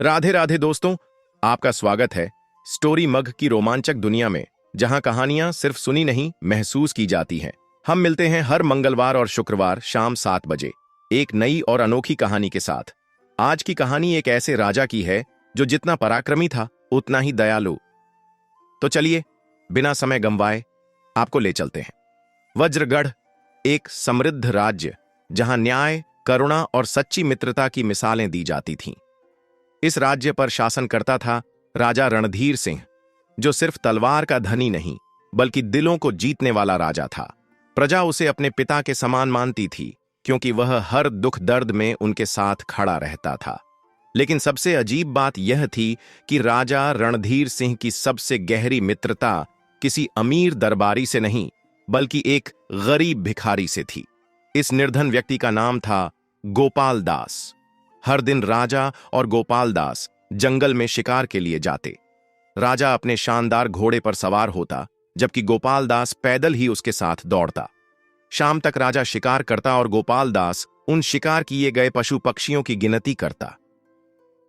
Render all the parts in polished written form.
राधे राधे दोस्तों, आपका स्वागत है स्टोरी मग की रोमांचक दुनिया में, जहां कहानियां सिर्फ सुनी नहीं महसूस की जाती हैं। हम मिलते हैं हर मंगलवार और शुक्रवार शाम 7 बजे एक नई और अनोखी कहानी के साथ। आज की कहानी एक ऐसे राजा की है जो जितना पराक्रमी था उतना ही दयालु। तो चलिए बिना समय गंवाए आपको ले चलते हैं वज्रगढ़, एक समृद्ध राज्य जहां न्याय, करुणा और सच्ची मित्रता की मिसालें दी जाती थीं। इस राज्य पर शासन करता था राजा रणधीर सिंह, जो सिर्फ तलवार का धनी नहीं बल्कि दिलों को जीतने वाला राजा था। प्रजा उसे अपने पिता के समान मानती थी, क्योंकि वह हर दुख दर्द में उनके साथ खड़ा रहता था। लेकिन सबसे अजीब बात यह थी कि राजा रणधीर सिंह की सबसे गहरी मित्रता किसी अमीर दरबारी से नहीं बल्कि एक गरीब भिखारी से थी। इस निर्धन व्यक्ति का नाम था गोपाल दास। हर दिन राजा और गोपाल दास जंगल में शिकार के लिए जाते। राजा अपने शानदार घोड़े पर सवार होता, जबकि गोपाल दास पैदल ही उसके साथ दौड़ता। शाम तक राजा शिकार करता और गोपाल दास उन शिकार किए गए पशु पक्षियों की गिनती करता।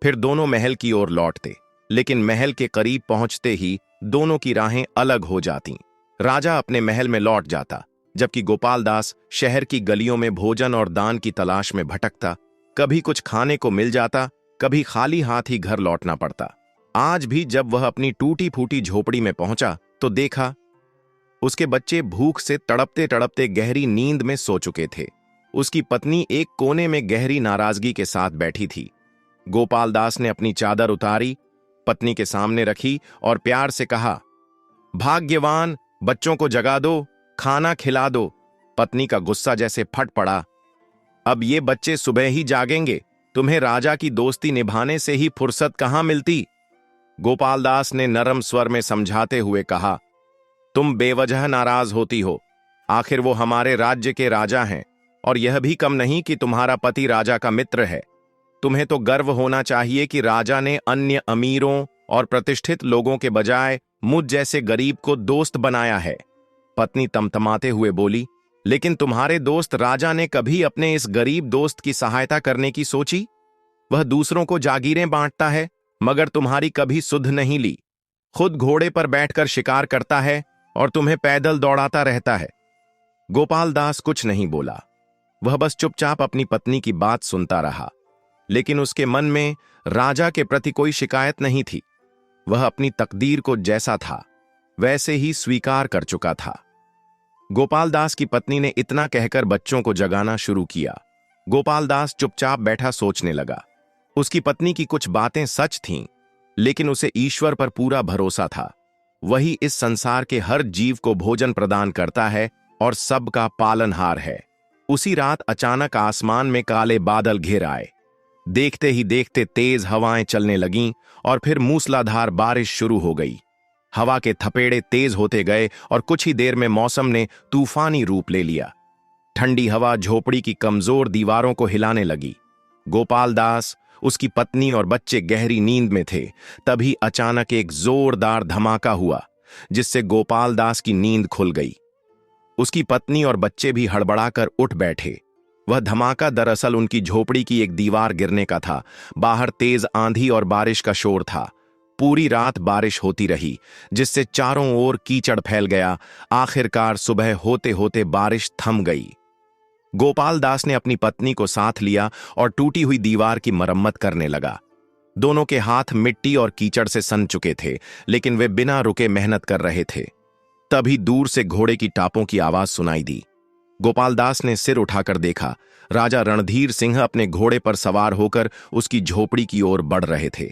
फिर दोनों महल की ओर लौटते, लेकिन महल के करीब पहुंचते ही दोनों की राहें अलग हो जातीं। राजा अपने महल में लौट जाता, जबकि गोपाल दास शहर की गलियों में भोजन और दान की तलाश में भटकता। कभी कुछ खाने को मिल जाता, कभी खाली हाथ ही घर लौटना पड़ता। आज भी जब वह अपनी टूटी फूटी झोपड़ी में पहुंचा तो देखा उसके बच्चे भूख से तड़पते तड़पते गहरी नींद में सो चुके थे। उसकी पत्नी एक कोने में गहरी नाराजगी के साथ बैठी थी। गोपाल दास ने अपनी चादर उतारी, पत्नी के सामने रखी और प्यार से कहा, भाग्यवान, बच्चों को जगा दो, खाना खिला दो। पत्नी का गुस्सा जैसे फट पड़ा। अब ये बच्चे सुबह ही जागेंगे, तुम्हें राजा की दोस्ती निभाने से ही फुर्सत कहां मिलती। गोपाल दास ने नरम स्वर में समझाते हुए कहा, तुम बेवजह नाराज होती हो। आखिर वो हमारे राज्य के राजा हैं, और यह भी कम नहीं कि तुम्हारा पति राजा का मित्र है। तुम्हें तो गर्व होना चाहिए कि राजा ने अन्य अमीरों और प्रतिष्ठित लोगों के बजाय मुझ जैसे गरीब को दोस्त बनाया है। पत्नी तमतमाते हुए बोली, लेकिन तुम्हारे दोस्त राजा ने कभी अपने इस गरीब दोस्त की सहायता करने की सोची? वह दूसरों को जागीरें बांटता है, मगर तुम्हारी कभी सुध नहीं ली। खुद घोड़े पर बैठकर शिकार करता है और तुम्हें पैदल दौड़ाता रहता है। गोपाल दास कुछ नहीं बोला। वह बस चुपचाप अपनी पत्नी की बात सुनता रहा। लेकिन उसके मन में राजा के प्रति कोई शिकायत नहीं थी। वह अपनी तकदीर को जैसा था वैसे ही स्वीकार कर चुका था। गोपाल दास की पत्नी ने इतना कहकर बच्चों को जगाना शुरू किया। गोपाल दास चुपचाप बैठा सोचने लगा। उसकी पत्नी की कुछ बातें सच थीं, लेकिन उसे ईश्वर पर पूरा भरोसा था। वही इस संसार के हर जीव को भोजन प्रदान करता है और सबका पालनहार है। उसी रात अचानक आसमान में काले बादल घिर आए। देखते ही देखते तेज हवाएं चलने लगीं और फिर मूसलाधार बारिश शुरू हो गई। हवा के थपेड़े तेज होते गए और कुछ ही देर में मौसम ने तूफानी रूप ले लिया। ठंडी हवा झोपड़ी की कमजोर दीवारों को हिलाने लगी। गोपाल दास, उसकी पत्नी और बच्चे गहरी नींद में थे। तभी अचानक एक जोरदार धमाका हुआ, जिससे गोपाल दास की नींद खुल गई। उसकी पत्नी और बच्चे भी हड़बड़ाकर उठ बैठे। वह धमाका दरअसल उनकी झोपड़ी की एक दीवार गिरने का था। बाहर तेज आंधी और बारिश का शोर था। पूरी रात बारिश होती रही, जिससे चारों ओर कीचड़ फैल गया। आखिरकार सुबह होते होते बारिश थम गई। गोपाल दास ने अपनी पत्नी को साथ लिया और टूटी हुई दीवार की मरम्मत करने लगा। दोनों के हाथ मिट्टी और कीचड़ से सन चुके थे, लेकिन वे बिना रुके मेहनत कर रहे थे। तभी दूर से घोड़े की टापों की आवाज सुनाई दी। गोपाल दास ने सिर उठाकर देखा। राजा रणधीर सिंह अपने घोड़े पर सवार होकर उसकी झोपड़ी की ओर बढ़ रहे थे।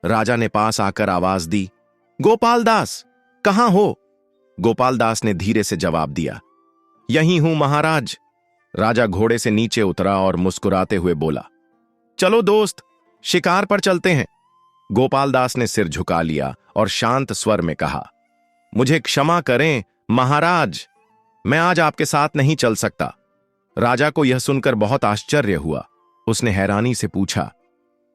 राजा ने पास आकर आवाज दी, गोपाल दास, कहां हो? गोपाल दास ने धीरे से जवाब दिया, यहीं हूं महाराज। राजा घोड़े से नीचे उतरा और मुस्कुराते हुए बोला, चलो दोस्त, शिकार पर चलते हैं। गोपाल दास ने सिर झुका लिया और शांत स्वर में कहा, मुझे क्षमा करें महाराज, मैं आज आपके साथ नहीं चल सकता। राजा को यह सुनकर बहुत आश्चर्य हुआ। उसने हैरानी से पूछा,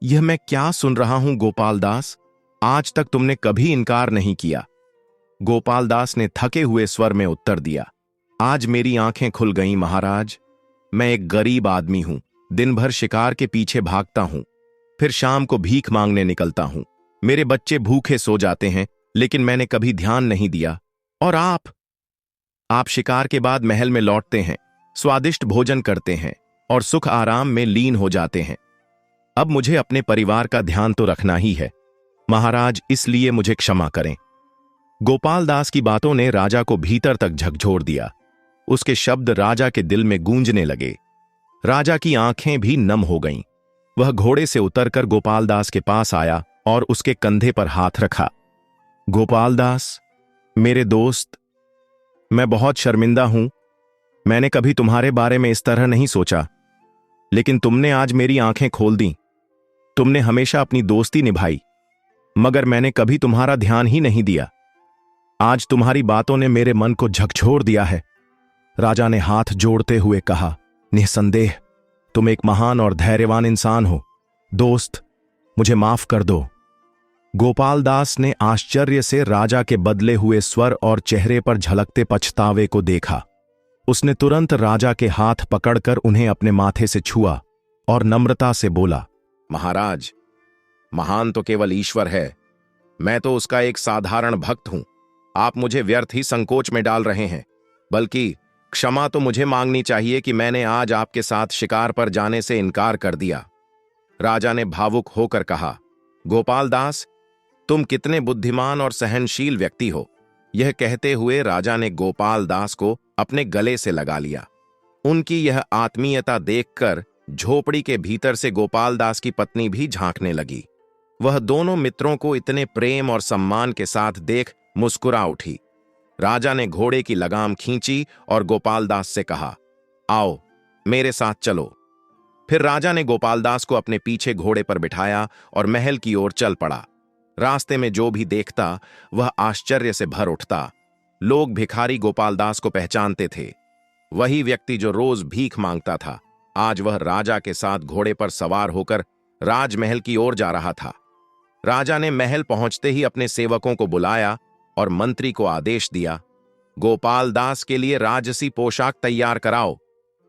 यह मैं क्या सुन रहा हूं गोपाल दास? आज तक तुमने कभी इनकार नहीं किया। गोपाल दास ने थके हुए स्वर में उत्तर दिया, आज मेरी आंखें खुल गईं महाराज। मैं एक गरीब आदमी हूं, दिन भर शिकार के पीछे भागता हूं, फिर शाम को भीख मांगने निकलता हूं। मेरे बच्चे भूखे सो जाते हैं, लेकिन मैंने कभी ध्यान नहीं दिया। और आप शिकार के बाद महल में लौटते हैं, स्वादिष्ट भोजन करते हैं और सुख आराम में लीन हो जाते हैं। अब मुझे अपने परिवार का ध्यान तो रखना ही है महाराज, इसलिए मुझे क्षमा करें। गोपाल दास की बातों ने राजा को भीतर तक झकझोर दिया। उसके शब्द राजा के दिल में गूंजने लगे। राजा की आंखें भी नम हो गईं। वह घोड़े से उतरकर गोपाल दास के पास आया और उसके कंधे पर हाथ रखा। गोपाल दास, मेरे दोस्त, मैं बहुत शर्मिंदा हूं। मैंने कभी तुम्हारे बारे में इस तरह नहीं सोचा, लेकिन तुमने आज मेरी आंखें खोल दी। तुमने हमेशा अपनी दोस्ती निभाई, मगर मैंने कभी तुम्हारा ध्यान ही नहीं दिया। आज तुम्हारी बातों ने मेरे मन को झकझोर दिया है। राजा ने हाथ जोड़ते हुए कहा, निसंदेह तुम एक महान और धैर्यवान इंसान हो। दोस्त, मुझे माफ कर दो। गोपाल दास ने आश्चर्य से राजा के बदले हुए स्वर और चेहरे पर झलकते पछतावे को देखा। उसने तुरंत राजा के हाथ पकड़कर उन्हें अपने माथे से छुआ और नम्रता से बोला, महाराज, महान तो केवल ईश्वर है। मैं तो उसका एक साधारण भक्त हूं। आप मुझे व्यर्थ ही संकोच में डाल रहे हैं। बल्कि क्षमा तो मुझे मांगनी चाहिए कि मैंने आज आपके साथ शिकार पर जाने से इनकार कर दिया। राजा ने भावुक होकर कहा, गोपाल दास, तुम कितने बुद्धिमान और सहनशील व्यक्ति हो। यह कहते हुए राजा ने गोपाल दास को अपने गले से लगा लिया। उनकी यह आत्मीयता देखकर झोपड़ी के भीतर से गोपाल दास की पत्नी भी झांकने लगी। वह दोनों मित्रों को इतने प्रेम और सम्मान के साथ देख मुस्कुरा उठी। राजा ने घोड़े की लगाम खींची और गोपाल दास से कहा, आओ मेरे साथ चलो। फिर राजा ने गोपाल दास को अपने पीछे घोड़े पर बिठाया और महल की ओर चल पड़ा। रास्ते में जो भी देखता वह आश्चर्य से भर उठता। लोग भिखारी गोपाल दास को पहचानते थे। वही व्यक्ति जो रोज भीख मांगता था, आज वह राजा के साथ घोड़े पर सवार होकर राजमहल की ओर जा रहा था। राजा ने महल पहुंचते ही अपने सेवकों को बुलाया और मंत्री को आदेश दिया, गोपाल दास के लिए राजसी पोशाक तैयार कराओ।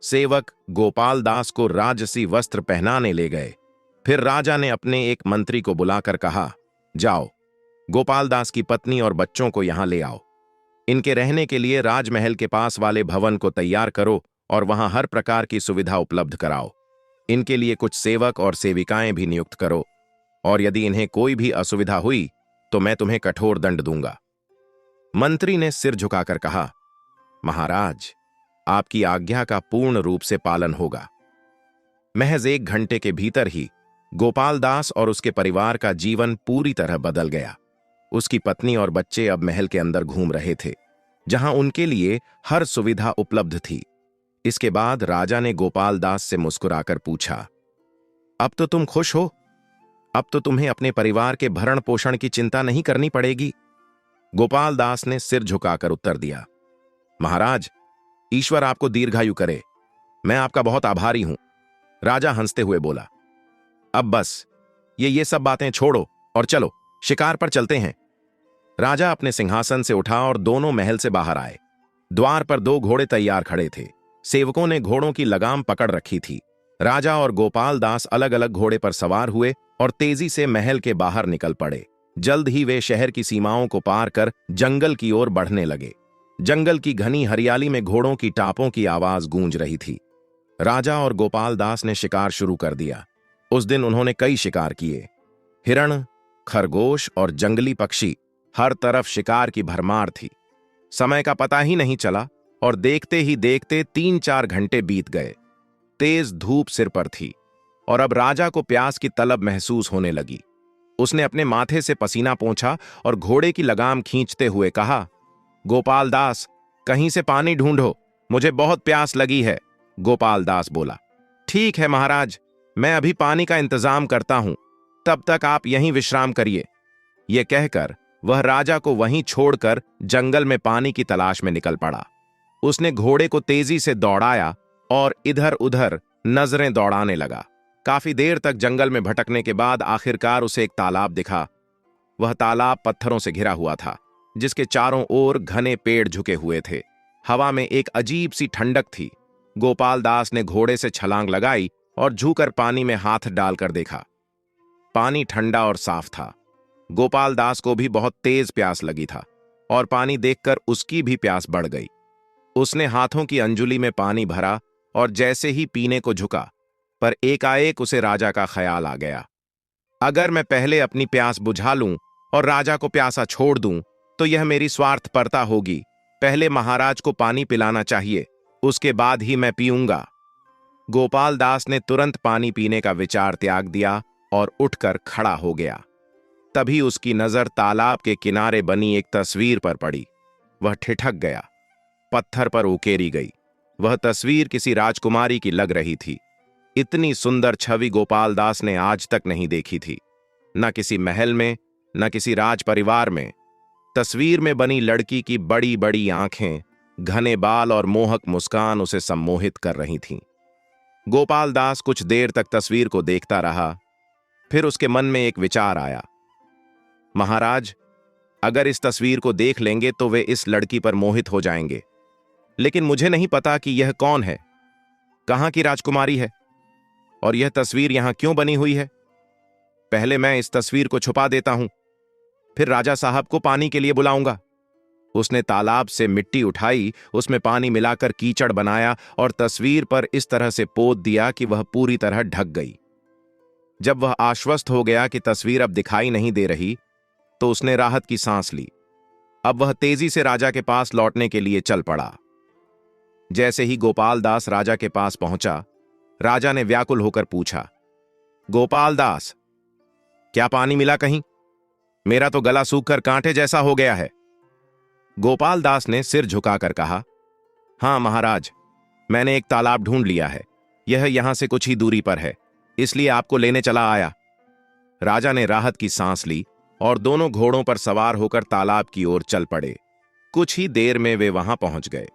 सेवक गोपाल दास को राजसी वस्त्र पहनाने ले गए। फिर राजा ने अपने एक मंत्री को बुलाकर कहा, जाओ, गोपाल दास की पत्नी और बच्चों को यहां ले आओ। इनके रहने के लिए राजमहल के पास वाले भवन को तैयार करो और वहां हर प्रकार की सुविधा उपलब्ध कराओ। इनके लिए कुछ सेवक और सेविकाएं भी नियुक्त करो, और यदि इन्हें कोई भी असुविधा हुई तो मैं तुम्हें कठोर दंड दूंगा। मंत्री ने सिर झुकाकर कहा, महाराज, आपकी आज्ञा का पूर्ण रूप से पालन होगा। महज 1 घंटे के भीतर ही गोपाल दास और उसके परिवार का जीवन पूरी तरह बदल गया। उसकी पत्नी और बच्चे अब महल के अंदर घूम रहे थे, जहां उनके लिए हर सुविधा उपलब्ध थी। इसके बाद राजा ने गोपाल दास से मुस्कुराकर पूछा, अब तो तुम खुश हो? अब तो तुम्हें अपने परिवार के भरण पोषण की चिंता नहीं करनी पड़ेगी। गोपाल दास ने सिर झुकाकर उत्तर दिया, महाराज, ईश्वर आपको दीर्घायु करे। मैं आपका बहुत आभारी हूं। राजा हंसते हुए बोला, अब बस ये सब बातें छोड़ो और चलो शिकार पर चलते हैं। राजा अपने सिंहासन से उठा और दोनों महल से बाहर आए। द्वार पर 2 घोड़े तैयार खड़े थे। सेवकों ने घोड़ों की लगाम पकड़ रखी थी। राजा और गोपाल दास अलग अलग घोड़े पर सवार हुए और तेजी से महल के बाहर निकल पड़े। जल्द ही वे शहर की सीमाओं को पार कर जंगल की ओर बढ़ने लगे। जंगल की घनी हरियाली में घोड़ों की टापों की आवाज गूंज रही थी। राजा और गोपाल दास ने शिकार शुरू कर दिया। उस दिन उन्होंने कई शिकार किए। हिरण, खरगोश और जंगली पक्षी, हर तरफ शिकार की भरमार थी। समय का पता ही नहीं चला और देखते ही देखते 3-4 घंटे बीत गए। तेज धूप सिर पर थी और अब राजा को प्यास की तलब महसूस होने लगी। उसने अपने माथे से पसीना पोंछा और घोड़े की लगाम खींचते हुए कहा, गोपाल दास, कहीं से पानी ढूंढो, मुझे बहुत प्यास लगी है। गोपाल दास बोला, ठीक है महाराज, मैं अभी पानी का इंतजाम करता हूं, तब तक आप यहीं विश्राम करिए। यह कहकर वह राजा को वहीं छोड़कर जंगल में पानी की तलाश में निकल पड़ा। उसने घोड़े को तेजी से दौड़ाया और इधर उधर नजरें दौड़ाने लगा। काफी देर तक जंगल में भटकने के बाद आखिरकार उसे एक तालाब दिखा। वह तालाब पत्थरों से घिरा हुआ था, जिसके चारों ओर घने पेड़ झुके हुए थे। हवा में एक अजीब सी ठंडक थी। गोपाल दास ने घोड़े से छलांग लगाई और झूकर पानी में हाथ डालकर देखा। पानी ठंडा और साफ था। गोपाल दास को भी बहुत तेज प्यास लगी था और पानी देखकर उसकी भी प्यास बढ़ गई। उसने हाथों की अंजुली में पानी भरा और जैसे ही पीने को झुका, पर एकाएक उसे राजा का ख्याल आ गया। अगर मैं पहले अपनी प्यास बुझा लूं और राजा को प्यासा छोड़ दूं, तो यह मेरी स्वार्थपरता होगी। पहले महाराज को पानी पिलाना चाहिए, उसके बाद ही मैं पीऊंगा। गोपाल दास ने तुरंत पानी पीने का विचार त्याग दिया और उठकर खड़ा हो गया। तभी उसकी नजर तालाब के किनारे बनी एक तस्वीर पर पड़ी। वह ठिठक गया, पत्थर पर उकेरी गई। वह तस्वीर किसी राजकुमारी की लग रही थी। इतनी सुंदर छवि गोपाल दास ने आज तक नहीं देखी थी, न किसी महल में, न किसी राज परिवार में। तस्वीर में बनी लड़की की बड़ी बड़ी आंखें, घने बाल और मोहक मुस्कान उसे सम्मोहित कर रही थीं। गोपाल दास कुछ देर तक तस्वीर को देखता रहा। फिर उसके मन में एक विचार आया। महाराज, अगर इस तस्वीर को देख लेंगे तो वे इस लड़की पर मोहित हो जाएंगे, लेकिन मुझे नहीं पता कि यह कौन है, कहां की राजकुमारी है और यह तस्वीर यहां क्यों बनी हुई है। पहले मैं इस तस्वीर को छुपा देता हूं, फिर राजा साहब को पानी के लिए बुलाऊंगा। उसने तालाब से मिट्टी उठाई, उसमें पानी मिलाकर कीचड़ बनाया और तस्वीर पर इस तरह से पोत दिया कि वह पूरी तरह ढक गई। जब वह आश्वस्त हो गया कि तस्वीर अब दिखाई नहीं दे रही, तो उसने राहत की सांस ली। अब वह तेजी से राजा के पास लौटने के लिए चल पड़ा। जैसे ही गोपाल दास राजा के पास पहुंचा, राजा ने व्याकुल होकर पूछा, गोपाल दास, क्या पानी मिला कहीं? मेरा तो गला सूखकर कांटे जैसा हो गया है। गोपाल दास ने सिर झुकाकर कहा, हां महाराज, मैंने एक तालाब ढूंढ लिया है। यह यहां से कुछ ही दूरी पर है, इसलिए आपको लेने चला आया। राजा ने राहत की सांस ली और दोनों घोड़ों पर सवार होकर तालाब की ओर चल पड़े। कुछ ही देर में वे वहां पहुंच गए।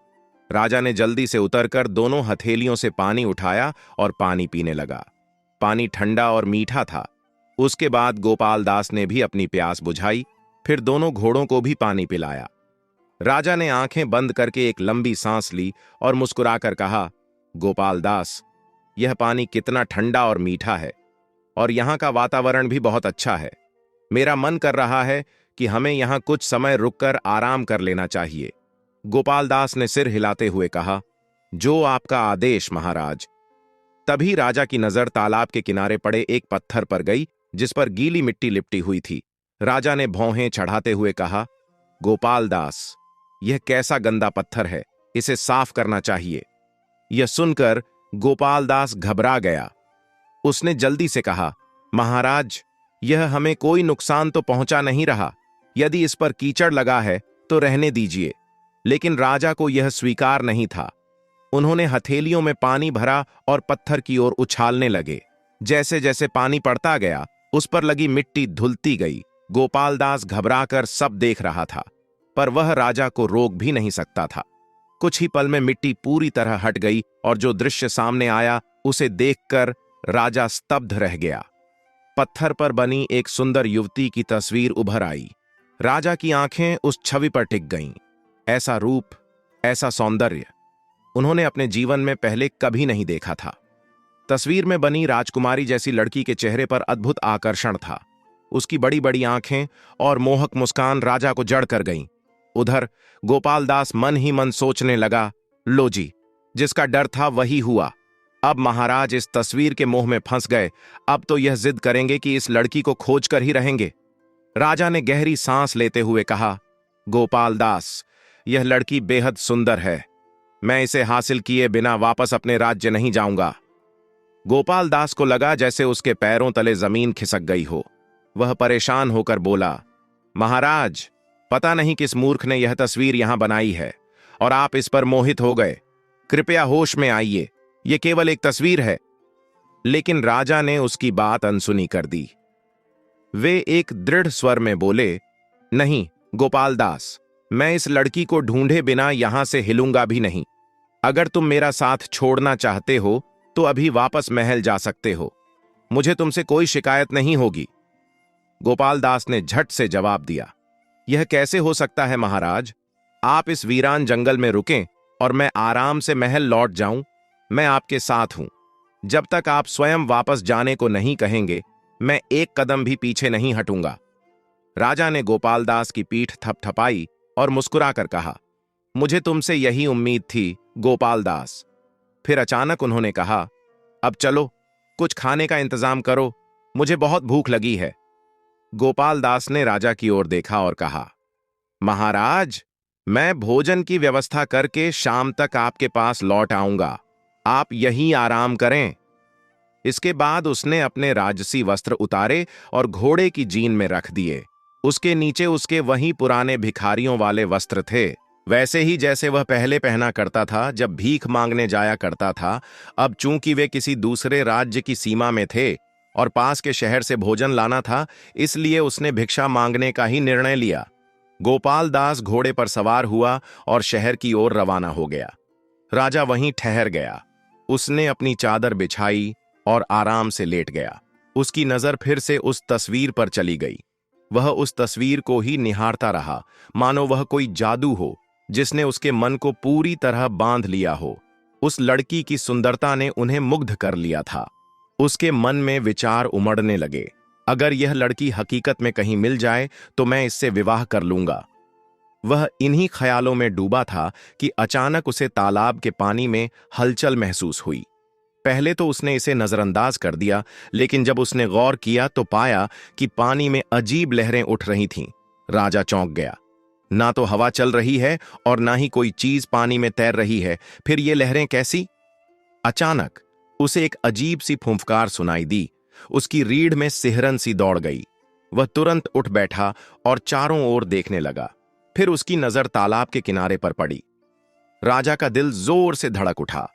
राजा ने जल्दी से उतरकर दोनों हथेलियों से पानी उठाया और पानी पीने लगा। पानी ठंडा और मीठा था। उसके बाद गोपाल दास ने भी अपनी प्यास बुझाई, फिर दोनों घोड़ों को भी पानी पिलाया। राजा ने आंखें बंद करके एक लंबी सांस ली और मुस्कुराकर कहा, गोपाल दास, यह पानी कितना ठंडा और मीठा है और यहां का वातावरण भी बहुत अच्छा है। मेरा मन कर रहा है कि हमें यहां कुछ समय रुककर आराम कर लेना चाहिए। गोपाल दास ने सिर हिलाते हुए कहा, जो आपका आदेश महाराज। तभी राजा की नजर तालाब के किनारे पड़े एक पत्थर पर गई, जिस पर गीली मिट्टी लिपटी हुई थी। राजा ने भौहें चढ़ाते हुए कहा, गोपाल दास, यह कैसा गंदा पत्थर है, इसे साफ करना चाहिए। यह सुनकर गोपाल दास घबरा गया। उसने जल्दी से कहा, महाराज, यह हमें कोई नुकसान तो पहुंचा नहीं रहा। यदि इस पर कीचड़ लगा है तो रहने दीजिए। लेकिन राजा को यह स्वीकार नहीं था। उन्होंने हथेलियों में पानी भरा और पत्थर की ओर उछालने लगे। जैसे जैसे पानी पड़ता गया, उस पर लगी मिट्टी धुलती गई। गोपाल दास घबराकर सब देख रहा था, पर वह राजा को रोक भी नहीं सकता था। कुछ ही पल में मिट्टी पूरी तरह हट गई और जो दृश्य सामने आया, उसे देखकर राजा स्तब्ध रह गया। पत्थर पर बनी एक सुंदर युवती की तस्वीर उभर आई। राजा की आंखें उस छवि पर टिक गईं। ऐसा रूप, ऐसा सौंदर्य उन्होंने अपने जीवन में पहले कभी नहीं देखा था। तस्वीर में बनी राजकुमारी जैसी लड़की के चेहरे पर अद्भुत आकर्षण था। उसकी बड़ी बड़ी आंखें और मोहक मुस्कान राजा को जड़ कर गईं। उधर गोपाल दास मन ही मन सोचने लगा, लो जी, जिसका डर था वही हुआ। अब महाराज इस तस्वीर के मोह में फंस गए। अब तो यह जिद करेंगे कि इस लड़की को खोज कर ही रहेंगे। राजा ने गहरी सांस लेते हुए कहा, गोपाल दास, यह लड़की बेहद सुंदर है। मैं इसे हासिल किए बिना वापस अपने राज्य नहीं जाऊंगा। गोपाल दास को लगा जैसे उसके पैरों तले जमीन खिसक गई हो। वह परेशान होकर बोला, महाराज, पता नहीं किस मूर्ख ने यह तस्वीर यहां बनाई है और आप इस पर मोहित हो गए। कृपया होश में आइए, यह केवल एक तस्वीर है। लेकिन राजा ने उसकी बात अनसुनी कर दी। वे एक दृढ़ स्वर में बोले, नहीं गोपाल दास, मैं इस लड़की को ढूंढे बिना यहां से हिलूंगा भी नहीं। अगर तुम मेरा साथ छोड़ना चाहते हो तो अभी वापस महल जा सकते हो। मुझे तुमसे कोई शिकायत नहीं होगी। गोपाल दास ने झट से जवाब दिया, यह कैसे हो सकता है महाराज? आप इस वीरान जंगल में रुकें और मैं आराम से महल लौट जाऊं। मैं आपके साथ हूं। जब तक आप स्वयं वापस जाने को नहीं कहेंगे, मैं एक कदम भी पीछे नहीं हटूंगा। राजा ने गोपाल दास की पीठ थपथपाई और मुस्कुराकर कहा, मुझे तुमसे यही उम्मीद थी, गोपाल दास। फिर अचानक उन्होंने कहा, अब चलो, कुछ खाने का इंतजाम करो, मुझे बहुत भूख लगी है। गोपाल दास ने राजा की ओर देखा और कहा, महाराज, मैं भोजन की व्यवस्था करके शाम तक आपके पास लौट आऊंगा। आप यहीं आराम करें। इसके बाद उसने अपने राजसी वस्त्र उतारे और घोड़े की जीन में रख दिए। उसके नीचे उसके वही पुराने भिखारियों वाले वस्त्र थे, वैसे ही जैसे वह पहले पहना करता था जब भीख मांगने जाया करता था। अब चूंकि वे किसी दूसरे राज्य की सीमा में थे और पास के शहर से भोजन लाना था, इसलिए उसने भिक्षा मांगने का ही निर्णय लिया। गोपाल दास घोड़े पर सवार हुआ और शहर की ओर रवाना हो गया। राजा वहीं ठहर गया। उसने अपनी चादर बिछाई और आराम से लेट गया। उसकी नजर फिर से उस तस्वीर पर चली गई। वह उस तस्वीर को ही निहारता रहा, मानो वह कोई जादू हो जिसने उसके मन को पूरी तरह बांध लिया हो। उस लड़की की सुंदरता ने उन्हें मुग्ध कर लिया था। उसके मन में विचार उमड़ने लगे, अगर यह लड़की हकीकत में कहीं मिल जाए तो मैं इससे विवाह कर लूंगा। वह इन्हीं ख्यालों में डूबा था कि अचानक उसे तालाब के पानी में हलचल महसूस हुई। पहले तो उसने इसे नजरअंदाज कर दिया, लेकिन जब उसने गौर किया तो पाया कि पानी में अजीब लहरें उठ रही थीं। राजा चौंक गया। ना तो हवा चल रही है और ना ही कोई चीज पानी में तैर रही है, फिर ये लहरें कैसी? अचानक उसे एक अजीब सी फुंफकार सुनाई दी। उसकी रीढ़ में सिहरन सी दौड़ गई। वह तुरंत उठ बैठा और चारों ओर देखने लगा। फिर उसकी नजर तालाब के किनारे पर पड़ी। राजा का दिल जोर से धड़क उठा।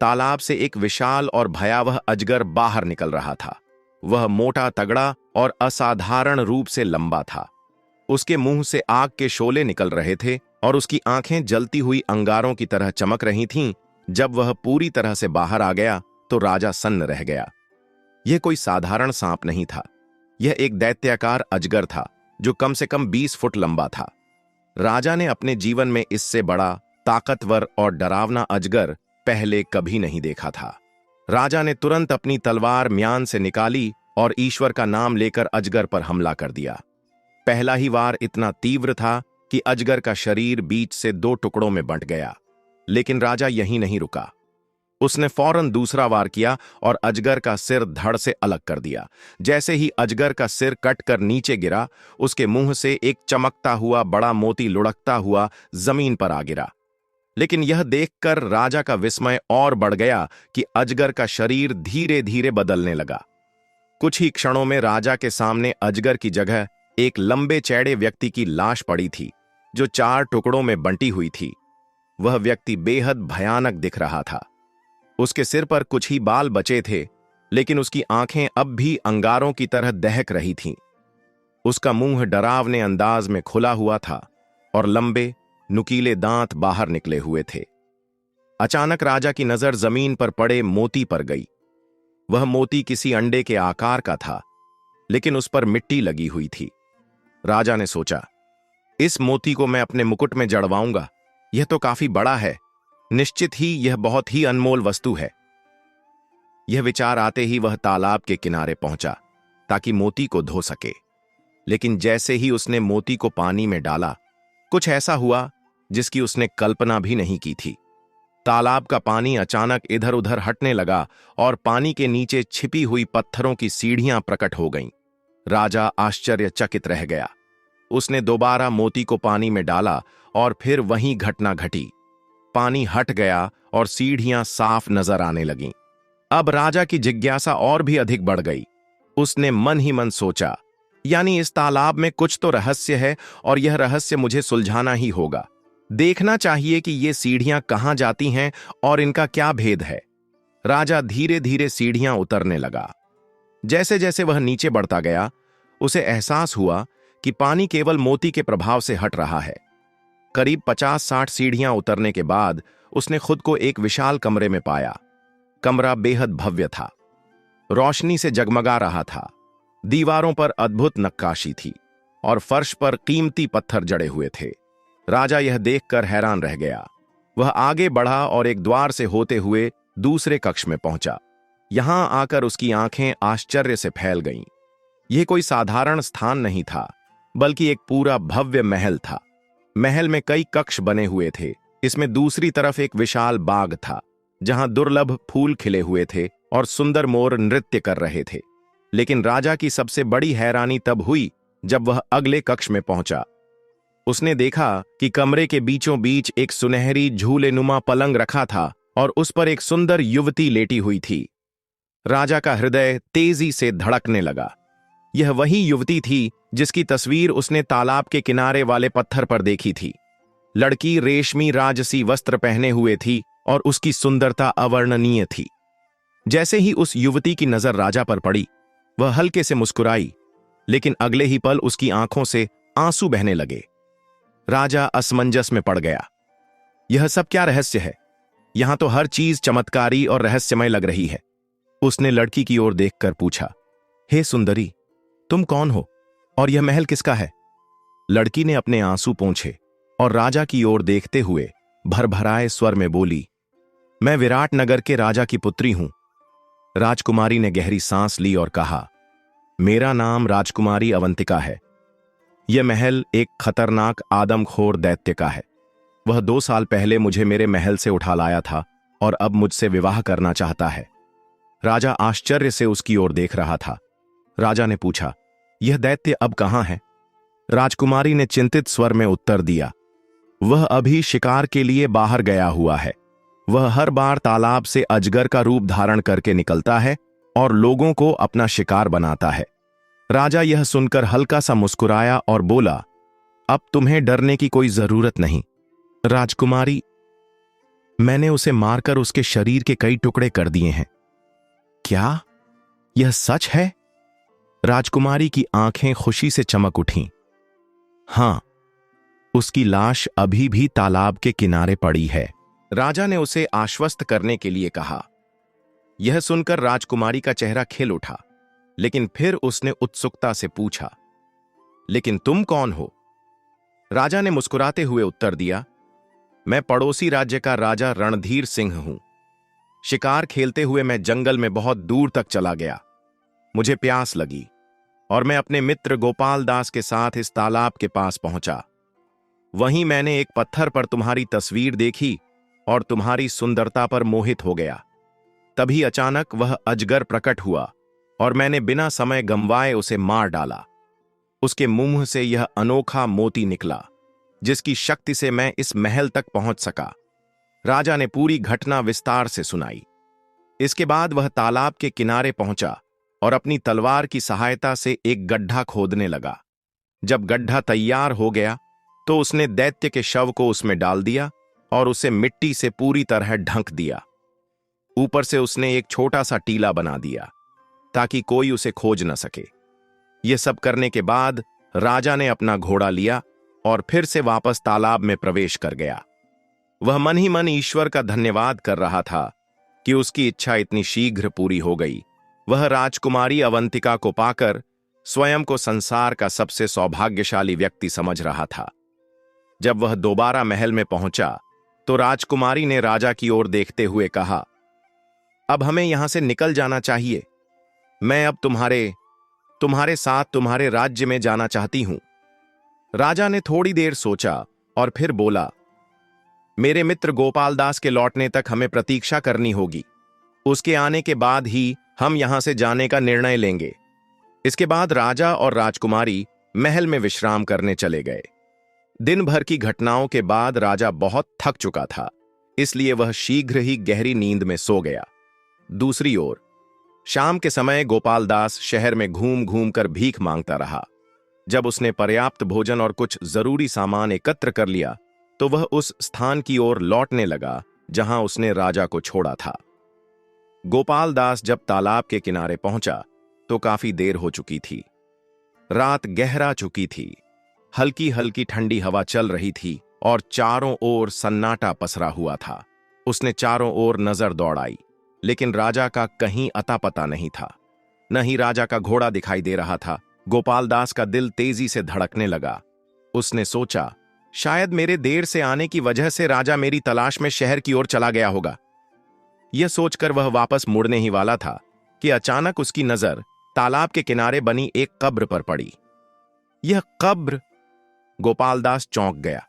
तालाब से एक विशाल और भयावह अजगर बाहर निकल रहा था। वह मोटा, तगड़ा और असाधारण रूप से लंबा था। उसके मुंह से आग के शोले निकल रहे थे और उसकी आंखें जलती हुई अंगारों की तरह चमक रही थीं। जब वह पूरी तरह से बाहर आ गया तो राजा सन्न रह गया। यह कोई साधारण सांप नहीं था। यह एक दैत्याकार अजगर था जो कम से कम 20 फुट लंबा था। राजा ने अपने जीवन में इससे बड़ा, ताकतवर और डरावना अजगर पहले कभी नहीं देखा था। राजा ने तुरंत अपनी तलवार म्यान से निकाली और ईश्वर का नाम लेकर अजगर पर हमला कर दिया। पहला ही वार इतना तीव्र था कि अजगर का शरीर बीच से 2 टुकड़ों में बंट गया। लेकिन राजा यहीं नहीं रुका। उसने फौरन दूसरा वार किया और अजगर का सिर धड़ से अलग कर दिया। जैसे ही अजगर का सिर कटकर नीचे गिरा, उसके मुंह से एक चमकता हुआ बड़ा मोती लुढ़कता हुआ जमीन पर आ गिरा। लेकिन यह देखकर राजा का विस्मय और बढ़ गया कि अजगर का शरीर धीरे धीरे बदलने लगा। कुछ ही क्षणों में राजा के सामने अजगर की जगह एक लंबे चौड़े व्यक्ति की लाश पड़ी थी, जो 4 टुकड़ों में बंटी हुई थी। वह व्यक्ति बेहद भयानक दिख रहा था। उसके सिर पर कुछ ही बाल बचे थे, लेकिन उसकी आंखें अब भी अंगारों की तरह दहक रही थीं। उसका मुंह डरावने अंदाज में खुला हुआ था और लंबे, नुकीले दांत बाहर निकले हुए थे। अचानक राजा की नजर जमीन पर पड़े मोती पर गई। वह मोती किसी अंडे के आकार का था, लेकिन उस पर मिट्टी लगी हुई थी। राजा ने सोचा, इस मोती को मैं अपने मुकुट में जड़वाऊंगा। यह तो काफी बड़ा है। निश्चित ही यह बहुत ही अनमोल वस्तु है। यह विचार आते ही वह तालाब के किनारे पहुंचा ताकि मोती को धो सके। लेकिन जैसे ही उसने मोती को पानी में डाला, कुछ ऐसा हुआ जिसकी उसने कल्पना भी नहीं की थी। तालाब का पानी अचानक इधर उधर हटने लगा और पानी के नीचे छिपी हुई पत्थरों की सीढ़ियां प्रकट हो गईं। राजा आश्चर्यचकित रह गया। उसने दोबारा मोती को पानी में डाला और फिर वही घटना घटी। पानी हट गया और सीढ़ियां साफ नजर आने लगीं। अब राजा की जिज्ञासा और भी अधिक बढ़ गई। उसने मन ही मन सोचा, यानी इस तालाब में कुछ तो रहस्य है और यह रहस्य मुझे सुलझाना ही होगा। देखना चाहिए कि ये सीढ़ियां कहां जाती हैं और इनका क्या भेद है। राजा धीरे धीरे सीढ़ियां उतरने लगा। जैसे जैसे वह नीचे बढ़ता गया, उसे एहसास हुआ कि पानी केवल मोती के प्रभाव से हट रहा है। करीब 50-60 सीढ़ियां उतरने के बाद उसने खुद को एक विशाल कमरे में पाया। कमरा बेहद भव्य था, रोशनी से जगमगा रहा था। दीवारों पर अद्भुत नक्काशी थी और फर्श पर कीमती पत्थर जड़े हुए थे। राजा यह देखकर हैरान रह गया। वह आगे बढ़ा और एक द्वार से होते हुए दूसरे कक्ष में पहुंचा। यहां आकर उसकी आंखें आश्चर्य से फैल गईं। यह कोई साधारण स्थान नहीं था, बल्कि एक पूरा भव्य महल था। महल में कई कक्ष बने हुए थे। इसमें दूसरी तरफ एक विशाल बाग था, जहां दुर्लभ फूल खिले हुए थे और सुंदर मोर नृत्य कर रहे थे। लेकिन राजा की सबसे बड़ी हैरानी तब हुई जब वह अगले कक्ष में पहुंचा। उसने देखा कि कमरे के बीचों बीच एक सुनहरी झूलेनुमा पलंग रखा था और उस पर एक सुंदर युवती लेटी हुई थी। राजा का हृदय तेजी से धड़कने लगा। यह वही युवती थी जिसकी तस्वीर उसने तालाब के किनारे वाले पत्थर पर देखी थी। लड़की रेशमी राजसी वस्त्र पहने हुए थी और उसकी सुंदरता अवर्णनीय थी। जैसे ही उस युवती की नजर राजा पर पड़ी, वह हल्के से मुस्कुराई, लेकिन अगले ही पल उसकी आंखों से आंसू बहने लगे। राजा असमंजस में पड़ गया। यह सब क्या रहस्य है? यहां तो हर चीज चमत्कारी और रहस्यमय लग रही है। उसने लड़की की ओर देखकर पूछा, हे सुंदरी, तुम कौन हो और यह महल किसका है? लड़की ने अपने आंसू पोंछे और राजा की ओर देखते हुए भरभराए स्वर में बोली, मैं विराट नगर के राजा की पुत्री हूं। राजकुमारी ने गहरी सांस ली और कहा, मेरा नाम राजकुमारी अवंतिका है। यह महल एक खतरनाक आदमखोर दैत्य का है। वह 2 साल पहले मुझे मेरे महल से उठा लाया था और अब मुझसे विवाह करना चाहता है। राजा आश्चर्य से उसकी ओर देख रहा था। राजा ने पूछा, यह दैत्य अब कहां है? राजकुमारी ने चिंतित स्वर में उत्तर दिया, वह अभी शिकार के लिए बाहर गया हुआ है। वह हर बार तालाब से अजगर का रूप धारण करके निकलता है और लोगों को अपना शिकार बनाता है। राजा यह सुनकर हल्का सा मुस्कुराया और बोला, अब तुम्हें डरने की कोई जरूरत नहीं। राजकुमारी, मैंने उसे मारकर उसके शरीर के कई टुकड़े कर दिए हैं। क्या यह सच है? राजकुमारी की आंखें खुशी से चमक उठीं। हां, उसकी लाश अभी भी तालाब के किनारे पड़ी है। राजा ने उसे आश्वस्त करने के लिए कहा। यह सुनकर राजकुमारी का चेहरा खिल उठा, लेकिन फिर उसने उत्सुकता से पूछा, लेकिन तुम कौन हो? राजा ने मुस्कुराते हुए उत्तर दिया, मैं पड़ोसी राज्य का राजा रणधीर सिंह हूं। शिकार खेलते हुए मैं जंगल में बहुत दूर तक चला गया। मुझे प्यास लगी और मैं अपने मित्र गोपाल दास के साथ इस तालाब के पास पहुंचा। वहीं मैंने एक पत्थर पर तुम्हारी तस्वीर देखी और तुम्हारी सुंदरता पर मोहित हो गया। तभी अचानक वह अजगर प्रकट हुआ और मैंने बिना समय गंवाए उसे मार डाला। उसके मुंह से यह अनोखा मोती निकला, जिसकी शक्ति से मैं इस महल तक पहुंच सका। राजा ने पूरी घटना विस्तार से सुनाई। इसके बाद वह तालाब के किनारे पहुंचा और अपनी तलवार की सहायता से एक गड्ढा खोदने लगा। जब गड्ढा तैयार हो गया तो उसने दैत्य के शव को उसमें डाल दिया और उसे मिट्टी से पूरी तरह ढक दिया। ऊपर से उसने एक छोटा सा टीला बना दिया ताकि कोई उसे खोज न सके। यह सब करने के बाद राजा ने अपना घोड़ा लिया और फिर से वापस तालाब में प्रवेश कर गया। वह मन ही मन ईश्वर का धन्यवाद कर रहा था कि उसकी इच्छा इतनी शीघ्र पूरी हो गई। वह राजकुमारी अवंतिका को पाकर स्वयं को संसार का सबसे सौभाग्यशाली व्यक्ति समझ रहा था। जब वह दोबारा महल में पहुंचा तो राजकुमारी ने राजा की ओर देखते हुए कहा, अब हमें यहां से निकल जाना चाहिए। मैं अब तुम्हारे साथ तुम्हारे राज्य में जाना चाहती हूं। राजा ने थोड़ी देर सोचा और फिर बोला, मेरे मित्र गोपाल दास के लौटने तक हमें प्रतीक्षा करनी होगी। उसके आने के बाद ही हम यहां से जाने का निर्णय लेंगे। इसके बाद राजा और राजकुमारी महल में विश्राम करने चले गए। दिन भर की घटनाओं के बाद राजा बहुत थक चुका था, इसलिए वह शीघ्र ही गहरी नींद में सो गया। दूसरी ओर शाम के समय गोपाल दास शहर में घूम घूम कर भीख मांगता रहा। जब उसने पर्याप्त भोजन और कुछ जरूरी सामान एकत्र कर लिया तो वह उस स्थान की ओर लौटने लगा जहां उसने राजा को छोड़ा था। गोपाल दास जब तालाब के किनारे पहुंचा तो काफी देर हो चुकी थी। रात गहरा चुकी थी। हल्की हल्की ठंडी हवा चल रही थी और चारों ओर सन्नाटा पसरा हुआ था। उसने चारों ओर नजर दौड़ाई, लेकिन राजा का कहीं अता पता नहीं था। न ही राजा का घोड़ा दिखाई दे रहा था। गोपाल दास का दिल तेजी से धड़कने लगा। उसने सोचा, शायद मेरे देर से आने की वजह से राजा मेरी तलाश में शहर की ओर चला गया होगा। यह सोचकर वह वापस मुड़ने ही वाला था कि अचानक उसकी नजर तालाब के किनारे बनी एक कब्र पर पड़ी। यह कब्र! गोपालदास चौंक गया।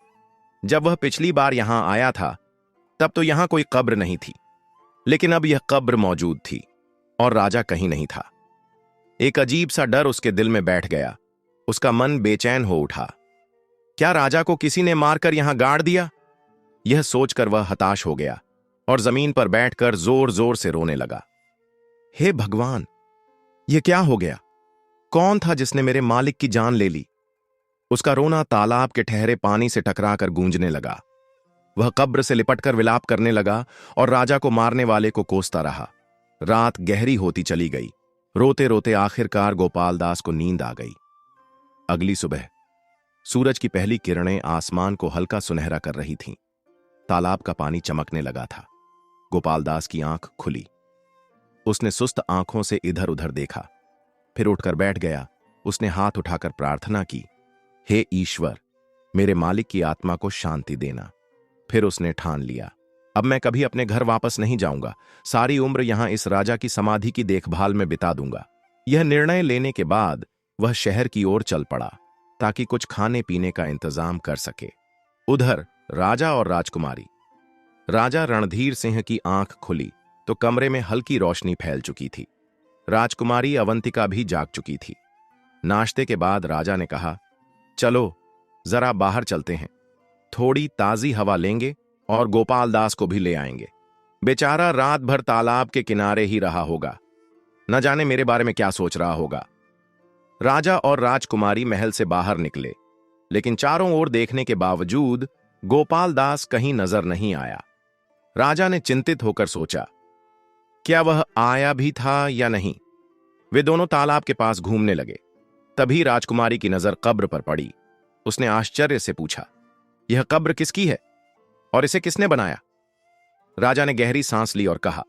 जब वह पिछली बार यहां आया था तब तो यहां कोई कब्र नहीं थी, लेकिन अब यह कब्र मौजूद थी और राजा कहीं नहीं था। एक अजीब सा डर उसके दिल में बैठ गया। उसका मन बेचैन हो उठा। क्या राजा को किसी ने मारकर यहां गाड़ दिया? यह सोचकर वह हताश हो गया और जमीन पर बैठकर जोर जोर से रोने लगा। हे भगवान, यह क्या हो गया? कौन था जिसने मेरे मालिक की जान ले ली? उसका रोना तालाब के ठहरे पानी से टकराकर गूंजने लगा। वह कब्र से लिपटकर विलाप करने लगा और राजा को मारने वाले को कोसता रहा। रात गहरी होती चली गई। रोते रोते आखिरकार गोपालदास को नींद आ गई। अगली सुबह सूरज की पहली किरणें आसमान को हल्का सुनहरा कर रही थीं। तालाब का पानी चमकने लगा था। गोपालदास की आंख खुली। उसने सुस्त आंखों से इधर उधर देखा, फिर उठकर बैठ गया। उसने हाथ उठाकर प्रार्थना की, हे ईश्वर, मेरे मालिक की आत्मा को शांति देना। फिर उसने ठान लिया, अब मैं कभी अपने घर वापस नहीं जाऊंगा। सारी उम्र यहां इस राजा की समाधि की देखभाल में बिता दूंगा। यह निर्णय लेने के बाद वह शहर की ओर चल पड़ा ताकि कुछ खाने पीने का इंतजाम कर सके। उधर राजा और राजकुमारी। राजा रणधीर सिंह की आंख खुली तो कमरे में हल्की रोशनी फैल चुकी थी। राजकुमारी अवंतिका भी जाग चुकी थी। नाश्ते के बाद राजा ने कहा, चलो जरा बाहर चलते हैं, थोड़ी ताजी हवा लेंगे और गोपालदास को भी ले आएंगे। बेचारा रात भर तालाब के किनारे ही रहा होगा, न जाने मेरे बारे में क्या सोच रहा होगा। राजा और राजकुमारी महल से बाहर निकले, लेकिन चारों ओर देखने के बावजूद गोपालदास कहीं नजर नहीं आया। राजा ने चिंतित होकर सोचा, क्या वह आया भी था या नहीं। वे दोनों तालाब के पास घूमने लगे। तभी राजकुमारी की नजर कब्र पर पड़ी। उसने आश्चर्य से पूछा, यह कब्र किसकी है और इसे किसने बनाया? राजा ने गहरी सांस ली और कहा,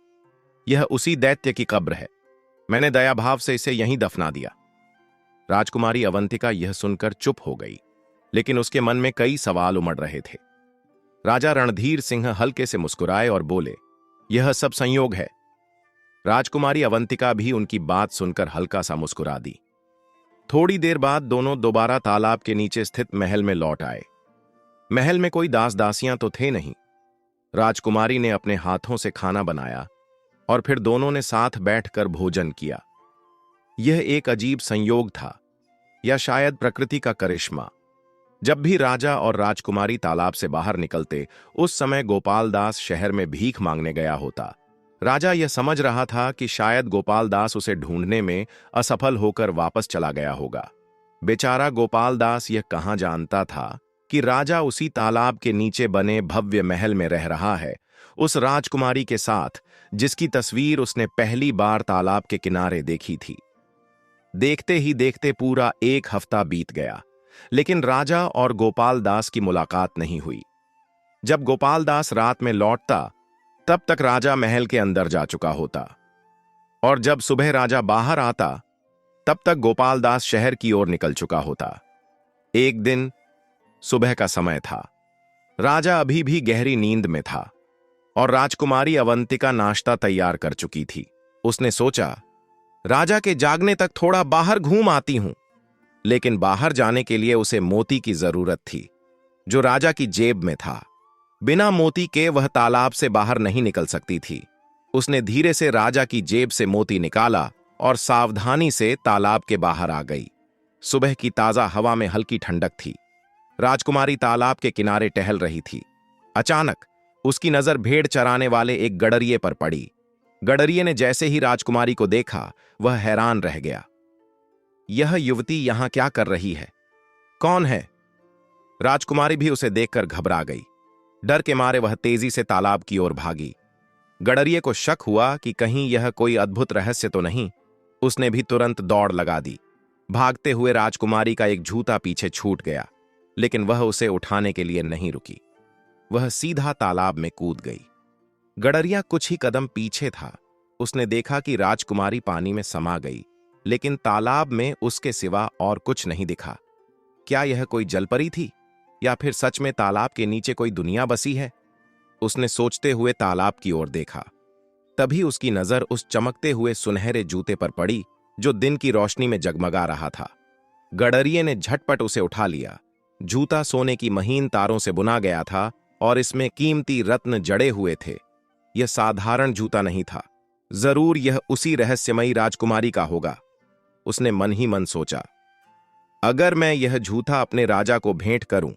यह उसी दैत्य की कब्र है। मैंने दया भाव से इसे यहीं दफना दिया। राजकुमारी अवंतिका यह सुनकर चुप हो गई, लेकिन उसके मन में कई सवाल उमड़ रहे थे। राजा रणधीर सिंह हल्के से मुस्कुराए और बोले, यह सब संयोग है। राजकुमारी अवंतिका भी उनकी बात सुनकर हल्का सा मुस्कुरा दी। थोड़ी देर बाद दोनों दोबारा तालाब के नीचे स्थित महल में लौट आए। महल में कोई दास दासियां तो थे नहीं। राजकुमारी ने अपने हाथों से खाना बनाया और फिर दोनों ने साथ बैठकर भोजन किया। यह एक अजीब संयोग था, या शायद प्रकृति का करिश्मा। जब भी राजा और राजकुमारी तालाब से बाहर निकलते, उस समय गोपालदास शहर में भीख मांगने गया होता। राजा यह समझ रहा था कि शायद गोपालदास उसे ढूंढने में असफल होकर वापस चला गया होगा। बेचारा गोपालदास यह कहां जानता था कि राजा उसी तालाब के नीचे बने भव्य महल में रह रहा है, उस राजकुमारी के साथ जिसकी तस्वीर उसने पहली बार तालाब के किनारे देखी थी। देखते ही देखते पूरा एक हफ्ता बीत गया, लेकिन राजा और गोपालदास की मुलाकात नहीं हुई। जब गोपालदास रात में लौटता, तब तक राजा महल के अंदर जा चुका होता, और जब सुबह राजा बाहर आता, तब तक गोपालदास शहर की ओर निकल चुका होता। एक दिन सुबह का समय था। राजा अभी भी गहरी नींद में था और राजकुमारी अवंतिका नाश्ता तैयार कर चुकी थी। उसने सोचा, राजा के जागने तक थोड़ा बाहर घूम आती हूं। लेकिन बाहर जाने के लिए उसे मोती की जरूरत थी, जो राजा की जेब में था। बिना मोती के वह तालाब से बाहर नहीं निकल सकती थी। उसने धीरे से राजा की जेब से मोती निकाला और सावधानी से तालाब के बाहर आ गई। सुबह की ताजा हवा में हल्की ठंडक थी। राजकुमारी तालाब के किनारे टहल रही थी। अचानक उसकी नजर भेड़ चराने वाले एक गडरिये पर पड़ी। गडरिये ने जैसे ही राजकुमारी को देखा, वह हैरान रह गया। यह युवती यहां क्या कर रही है? कौन है? राजकुमारी भी उसे देखकर घबरा गई। डर के मारे वह तेजी से तालाब की ओर भागी। गडरिये को शक हुआ कि कहीं यह कोई अद्भुत रहस्य तो नहीं। उसने भी तुरंत दौड़ लगा दी। भागते हुए राजकुमारी का एक जूता पीछे छूट गया, लेकिन वह उसे उठाने के लिए नहीं रुकी। वह सीधा तालाब में कूद गई। गडरिया कुछ ही कदम पीछे था। उसने देखा कि राजकुमारी पानी में समा गई, लेकिन तालाब में उसके सिवा और कुछ नहीं दिखा। क्या यह कोई जलपरी थी, या फिर सच में तालाब के नीचे कोई दुनिया बसी है? उसने सोचते हुए तालाब की ओर देखा। तभी उसकी नजर उस चमकते हुए सुनहरे जूते पर पड़ी जो दिन की रोशनी में जगमगा रहा था। गडरिये ने झटपट उसे उठा लिया। जूता सोने की महीन तारों से बुना गया था और इसमें कीमती रत्न जड़े हुए थे। यह साधारण जूता नहीं था। जरूर यह उसी रहस्यमयी राजकुमारी का होगा, उसने मन ही मन सोचा। अगर मैं यह जूता अपने राजा को भेंट करूं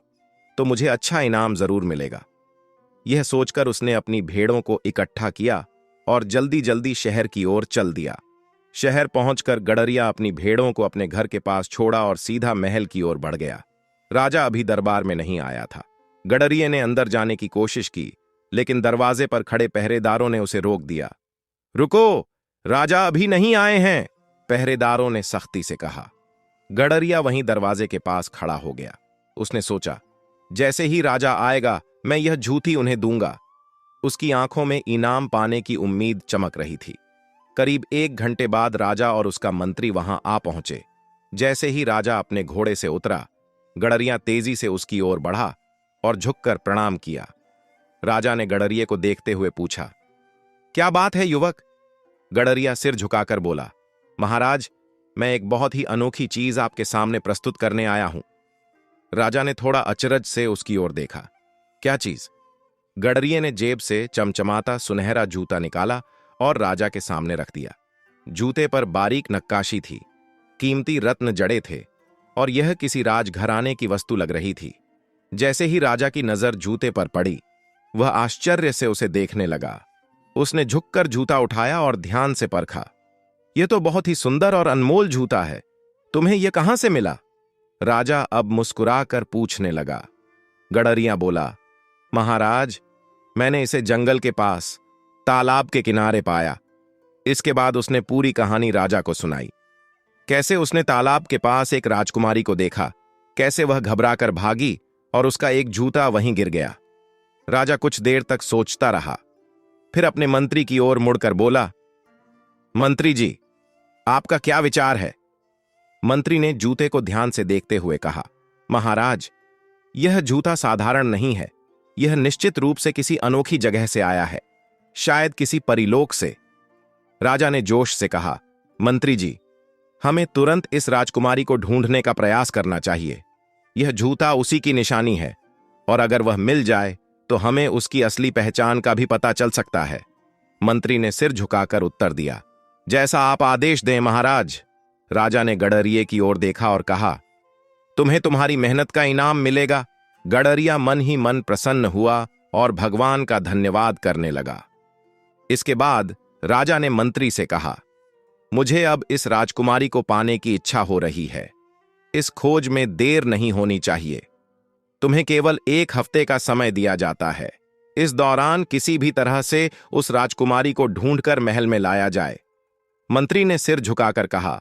तो मुझे अच्छा इनाम जरूर मिलेगा। यह सोचकर उसने अपनी भेड़ों को इकट्ठा किया और जल्दी जल्दी शहर की ओर चल दिया। शहर पहुंचकर गडरिया अपनी भेड़ों को अपने घर के पास छोड़ा और सीधा महल की ओर बढ़ गया। राजा अभी दरबार में नहीं आया था। गडरिये ने अंदर जाने की कोशिश की, लेकिन दरवाजे पर खड़े पहरेदारों ने उसे रोक दिया। रुको, राजा अभी नहीं आए हैं, पहरेदारों ने सख्ती से कहा। गडरिया वहीं दरवाजे के पास खड़ा हो गया। उसने सोचा, जैसे ही राजा आएगा मैं यह जूती उन्हें दूंगा। उसकी आंखों में इनाम पाने की उम्मीद चमक रही थी। करीब 1 घंटे बाद राजा और उसका मंत्री वहां आ पहुंचे। जैसे ही राजा अपने घोड़े से उतरा, गडरिया तेजी से उसकी ओर बढ़ा और झुककर प्रणाम किया। राजा ने गडरिये को देखते हुए पूछा, क्या बात है युवक? गडरिया सिर झुकाकर बोला, महाराज, मैं एक बहुत ही अनोखी चीज आपके सामने प्रस्तुत करने आया हूं। राजा ने थोड़ा अचरज से उसकी ओर देखा। क्या चीज? गडरिये ने जेब से चमचमाता सुनहरा जूता निकाला और राजा के सामने रख दिया। जूते पर बारीक नक्काशी थी, कीमती रत्न जड़े थे और यह किसी राजघराने की वस्तु लग रही थी। जैसे ही राजा की नजर जूते पर पड़ी, वह आश्चर्य से उसे देखने लगा। उसने झुककर जूता उठाया और ध्यान से परखा। यह तो बहुत ही सुंदर और अनमोल जूता है, तुम्हें यह कहां से मिला? राजा अब मुस्कुराकर पूछने लगा। गडरिया बोला, महाराज, मैंने इसे जंगल के पास तालाब के किनारे पाया। इसके बाद उसने पूरी कहानी राजा को सुनाई। कैसे उसने तालाब के पास एक राजकुमारी को देखा, कैसे वह घबराकर भागी और उसका एक जूता वहीं गिर गया। राजा कुछ देर तक सोचता रहा, फिर अपने मंत्री की ओर मुड़कर बोला, मंत्री जी, आपका क्या विचार है? मंत्री ने जूते को ध्यान से देखते हुए कहा, महाराज, यह जूता साधारण नहीं है। यह निश्चित रूप से किसी अनोखी जगह से आया है, शायद किसी परिलोक से। राजा ने जोश से कहा, मंत्री जी, हमें तुरंत इस राजकुमारी को ढूंढने का प्रयास करना चाहिए। यह जूता उसी की निशानी है और अगर वह मिल जाए तो हमें उसकी असली पहचान का भी पता चल सकता है। मंत्री ने सिर झुकाकर उत्तर दिया, जैसा आप आदेश दें महाराज। राजा ने गडरिये की ओर देखा और कहा, तुम्हें तुम्हारी मेहनत का इनाम मिलेगा। गडरिया मन ही मन प्रसन्न हुआ और भगवान का धन्यवाद करने लगा। इसके बाद राजा ने मंत्री से कहा, मुझे अब इस राजकुमारी को पाने की इच्छा हो रही है। इस खोज में देर नहीं होनी चाहिए। तुम्हें केवल 1 हफ्ते का समय दिया जाता है। इस दौरान किसी भी तरह से उस राजकुमारी को ढूंढकर महल में लाया जाए। मंत्री ने सिर झुकाकर कहा,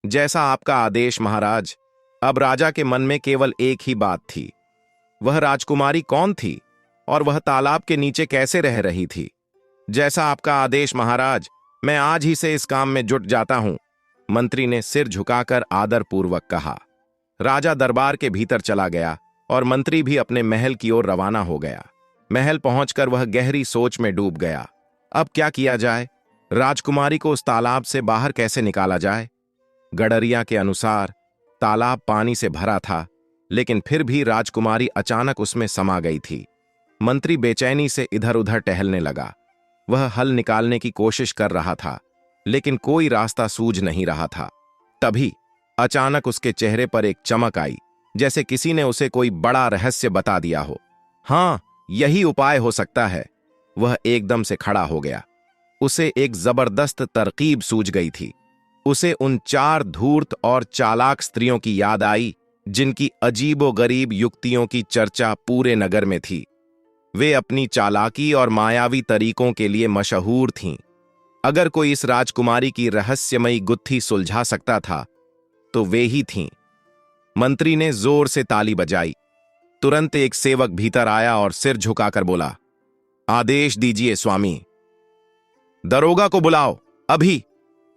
जैसा आपका आदेश महाराज। अब राजा के मन में केवल एक ही बात थी, वह राजकुमारी कौन थी और वह तालाब के नीचे कैसे रह रही थी। जैसा आपका आदेश महाराज, मैं आज ही से इस काम में जुट जाता हूं, मंत्री ने सिर झुकाकर आदरपूर्वक कहा। राजा दरबार के भीतर चला गया और मंत्री भी अपने महल की ओर रवाना हो गया। महल पहुंचकर वह गहरी सोच में डूब गया। अब क्या किया जाए? राजकुमारी को उस तालाब से बाहर कैसे निकाला जाए? गडरिया के अनुसार तालाब पानी से भरा था, लेकिन फिर भी राजकुमारी अचानक उसमें समा गई थी। मंत्री बेचैनी से इधर उधर टहलने लगा। वह हल निकालने की कोशिश कर रहा था, लेकिन कोई रास्ता सूझ नहीं रहा था। तभी अचानक उसके चेहरे पर एक चमक आई, जैसे किसी ने उसे कोई बड़ा रहस्य बता दिया हो। हाँ, यही उपाय हो सकता है। वह एकदम से खड़ा हो गया। उसे एक जबरदस्त तरकीब सूझ गई थी। उसे उन 4 धूर्त और चालाक स्त्रियों की याद आई, जिनकी अजीबोगरीब युक्तियों की चर्चा पूरे नगर में थी। वे अपनी चालाकी और मायावी तरीकों के लिए मशहूर थीं। अगर कोई इस राजकुमारी की रहस्यमयी गुत्थी सुलझा सकता था, तो वे ही थीं। मंत्री ने जोर से ताली बजाई। तुरंत एक सेवक भीतर आया और सिर झुकाकर बोला, आदेश दीजिए स्वामी। दरोगा को बुलाओ, अभी,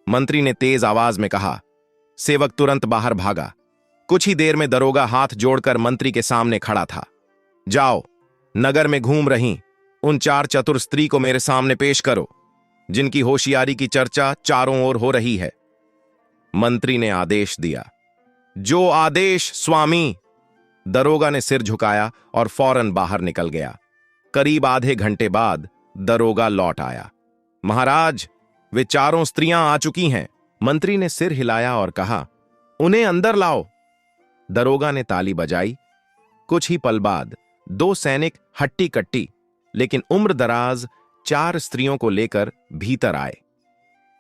मंत्री ने तेज आवाज में कहा। सेवक तुरंत बाहर भागा। कुछ ही देर में दरोगा हाथ जोड़कर मंत्री के सामने खड़ा था। जाओ, नगर में घूम रही उन 4 चतुर स्त्री को मेरे सामने पेश करो, जिनकी होशियारी की चर्चा चारों ओर हो रही है। मंत्री ने आदेश दिया। जो आदेश स्वामी। दरोगा ने सिर झुकाया और फौरन बाहर निकल गया। करीब आधे घंटे बाद दरोगा लौट आया। महाराज, वे चारों स्त्रियां आ चुकी हैं। मंत्री ने सिर हिलाया और कहा, उन्हें अंदर लाओ। दरोगा ने ताली बजाई। कुछ ही पल बाद 2 सैनिक हट्टी कट्टी लेकिन उम्रदराज 4 स्त्रियों को लेकर भीतर आए।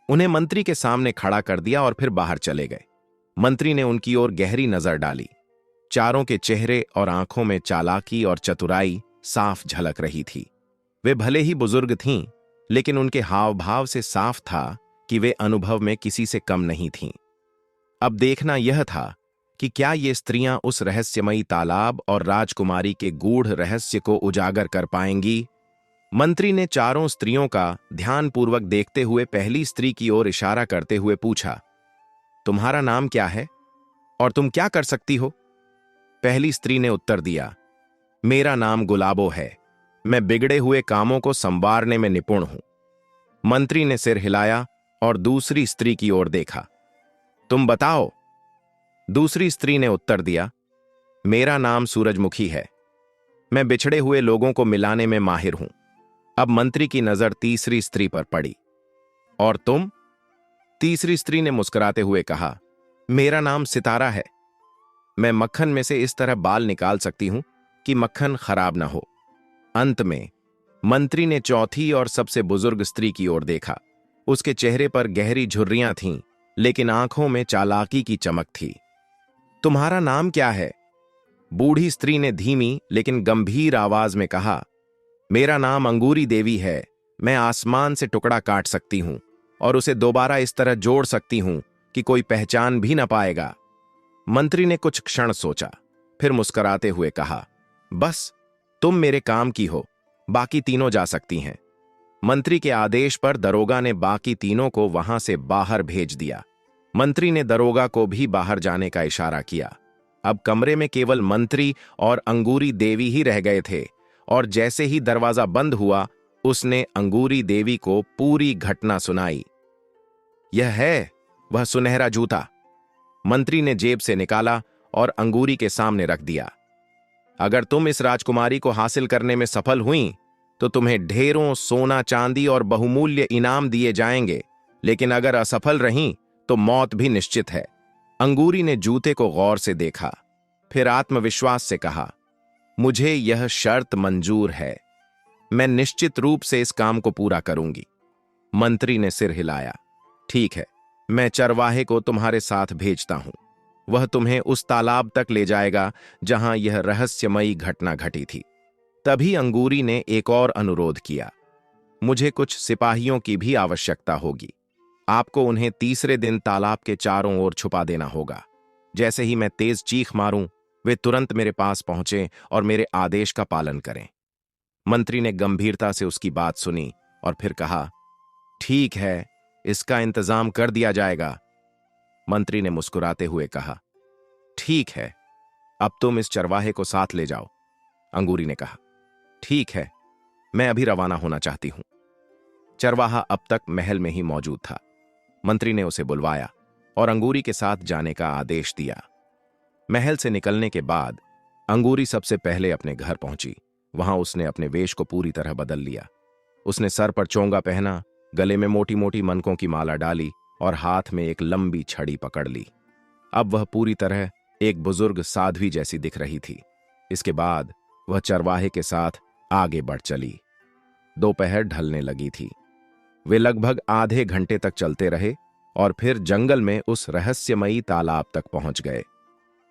उन्हें मंत्री के सामने खड़ा कर दिया और फिर बाहर चले गए। मंत्री ने उनकी ओर गहरी नजर डाली। चारों के चेहरे और आंखों में चालाकी और चतुराई साफ झलक रही थी। वे भले ही बुजुर्ग थीं, लेकिन उनके हाव भाव से साफ था कि वे अनुभव में किसी से कम नहीं थीं। अब देखना यह था कि क्या ये स्त्रियां उस रहस्यमयी तालाब और राजकुमारी के गूढ़ रहस्य को उजागर कर पाएंगी। मंत्री ने चारों स्त्रियों का ध्यानपूर्वक देखते हुए पहली स्त्री की ओर इशारा करते हुए पूछा, तुम्हारा नाम क्या है और तुम क्या कर सकती हो? पहली स्त्री ने उत्तर दिया, मेरा नाम गुलाबो है। मैं बिगड़े हुए कामों को संवारने में निपुण हूं। मंत्री ने सिर हिलाया और दूसरी स्त्री की ओर देखा। तुम बताओ। दूसरी स्त्री ने उत्तर दिया, मेरा नाम सूरजमुखी है। मैं बिछड़े हुए लोगों को मिलाने में माहिर हूं। अब मंत्री की नजर तीसरी स्त्री पर पड़ी। और तुम? तीसरी स्त्री ने मुस्कुराते हुए कहा, मेरा नाम सितारा है। मैं मक्खन में से इस तरह बाल निकाल सकती हूं कि मक्खन खराब ना हो। अंत में मंत्री ने चौथी और सबसे बुजुर्ग स्त्री की ओर देखा। उसके चेहरे पर गहरी झुर्रियां थीं, लेकिन आंखों में चालाकी की चमक थी। तुम्हारा नाम क्या है? बूढ़ी स्त्री ने धीमी लेकिन गंभीर आवाज में कहा, मेरा नाम अंगूरी देवी है। मैं आसमान से टुकड़ा काट सकती हूं और उसे दोबारा इस तरह जोड़ सकती हूं कि कोई पहचान भी न पाएगा। मंत्री ने कुछ क्षण सोचा, फिर मुस्कुराते हुए कहा, बस तुम मेरे काम की हो, बाकी तीनों जा सकती हैं। मंत्री के आदेश पर दरोगा ने बाकी तीनों को वहां से बाहर भेज दिया। मंत्री ने दरोगा को भी बाहर जाने का इशारा किया। अब कमरे में केवल मंत्री और अंगूरी देवी ही रह गए थे, और जैसे ही दरवाजा बंद हुआ, उसने अंगूरी देवी को पूरी घटना सुनाई। यह है वह सुनहरा जूता। मंत्री ने जेब से निकाला और अंगूरी के सामने रख दिया। अगर तुम इस राजकुमारी को हासिल करने में सफल हुई तो तुम्हें ढेरों सोना चांदी और बहुमूल्य इनाम दिए जाएंगे, लेकिन अगर असफल रहीं तो मौत भी निश्चित है। अंगूरी ने जूते को गौर से देखा, फिर आत्मविश्वास से कहा, मुझे यह शर्त मंजूर है। मैं निश्चित रूप से इस काम को पूरा करूंगी। मंत्री ने सिर हिलाया। ठीक है, मैं चरवाहे को तुम्हारे साथ भेजता हूं। वह तुम्हें उस तालाब तक ले जाएगा जहां यह रहस्यमयी घटना घटी थी। तभी अंगूरी ने एक और अनुरोध किया, मुझे कुछ सिपाहियों की भी आवश्यकता होगी। आपको उन्हें तीसरे दिन तालाब के चारों ओर छुपा देना होगा। जैसे ही मैं तेज चीख मारूं, वे तुरंत मेरे पास पहुंचे और मेरे आदेश का पालन करें। मंत्री ने गंभीरता से उसकी बात सुनी और फिर कहा, ठीक है, इसका इंतजाम कर दिया जाएगा। मंत्री ने मुस्कुराते हुए कहा, ठीक है, अब तुम इस चरवाहे को साथ ले जाओ। अंगूरी ने कहा, ठीक है, मैं अभी रवाना होना चाहती हूं। चरवाहा अब तक महल में ही मौजूद था। मंत्री ने उसे बुलवाया और अंगूरी के साथ जाने का आदेश दिया। महल से निकलने के बाद अंगूरी सबसे पहले अपने घर पहुंची। वहां उसने अपने वेश को पूरी तरह बदल लिया। उसने सर पर चोंगा पहना, गले में मोटी मोटी मनकों की माला डाली और हाथ में एक लंबी छड़ी पकड़ ली। अब वह पूरी तरह एक बुजुर्ग साध्वी जैसी दिख रही थी। इसके बाद वह चरवाहे के साथ आगे बढ़ चली। दोपहर ढलने लगी थी। वे लगभग आधे घंटे तक चलते रहे और फिर जंगल में उस रहस्यमयी तालाब तक पहुंच गए।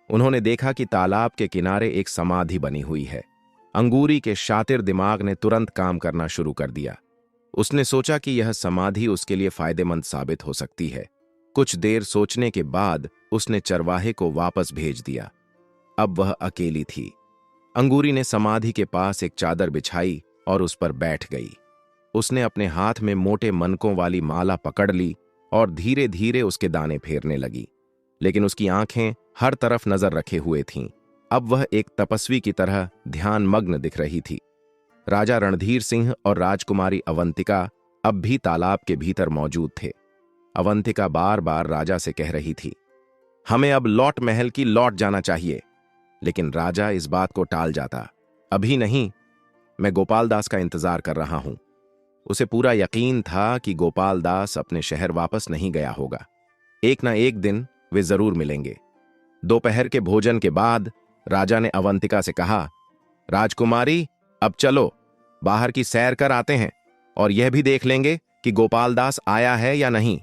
उन्होंने देखा कि तालाब के किनारे एक समाधि बनी हुई है। अंगूरी के शातिर दिमाग ने तुरंत काम करना शुरू कर दिया। उसने सोचा कि यह समाधि उसके लिए फायदेमंद साबित हो सकती है। कुछ देर सोचने के बाद उसने चरवाहे को वापस भेज दिया। अब वह अकेली थी। अंगूरी ने समाधि के पास एक चादर बिछाई और उस पर बैठ गई। उसने अपने हाथ में मोटे मनकों वाली माला पकड़ ली और धीरे धीरे उसके दाने फेरने लगी, लेकिन उसकी आंखें हर तरफ नजर रखे हुए थीं। अब वह एक तपस्वी की तरह ध्यानमग्न दिख रही थी। राजा रणधीर सिंह और राजकुमारी अवंतिका अब भी तालाब के भीतर मौजूद थे। अवंतिका बार बार राजा से कह रही थी, हमें अब लौट महल की लौट जाना चाहिए। लेकिन राजा इस बात को टाल जाता, अभी नहीं, मैं गोपाल दास का इंतजार कर रहा हूं। उसे पूरा यकीन था कि गोपाल दास अपने शहर वापस नहीं गया होगा। एक ना एक दिन वे जरूर मिलेंगे। दोपहर के भोजन के बाद राजा ने अवंतिका से कहा, राजकुमारी, अब चलो, बाहर की सैर कर आते हैं और यह भी देख लेंगे कि गोपाल दास आया है या नहीं।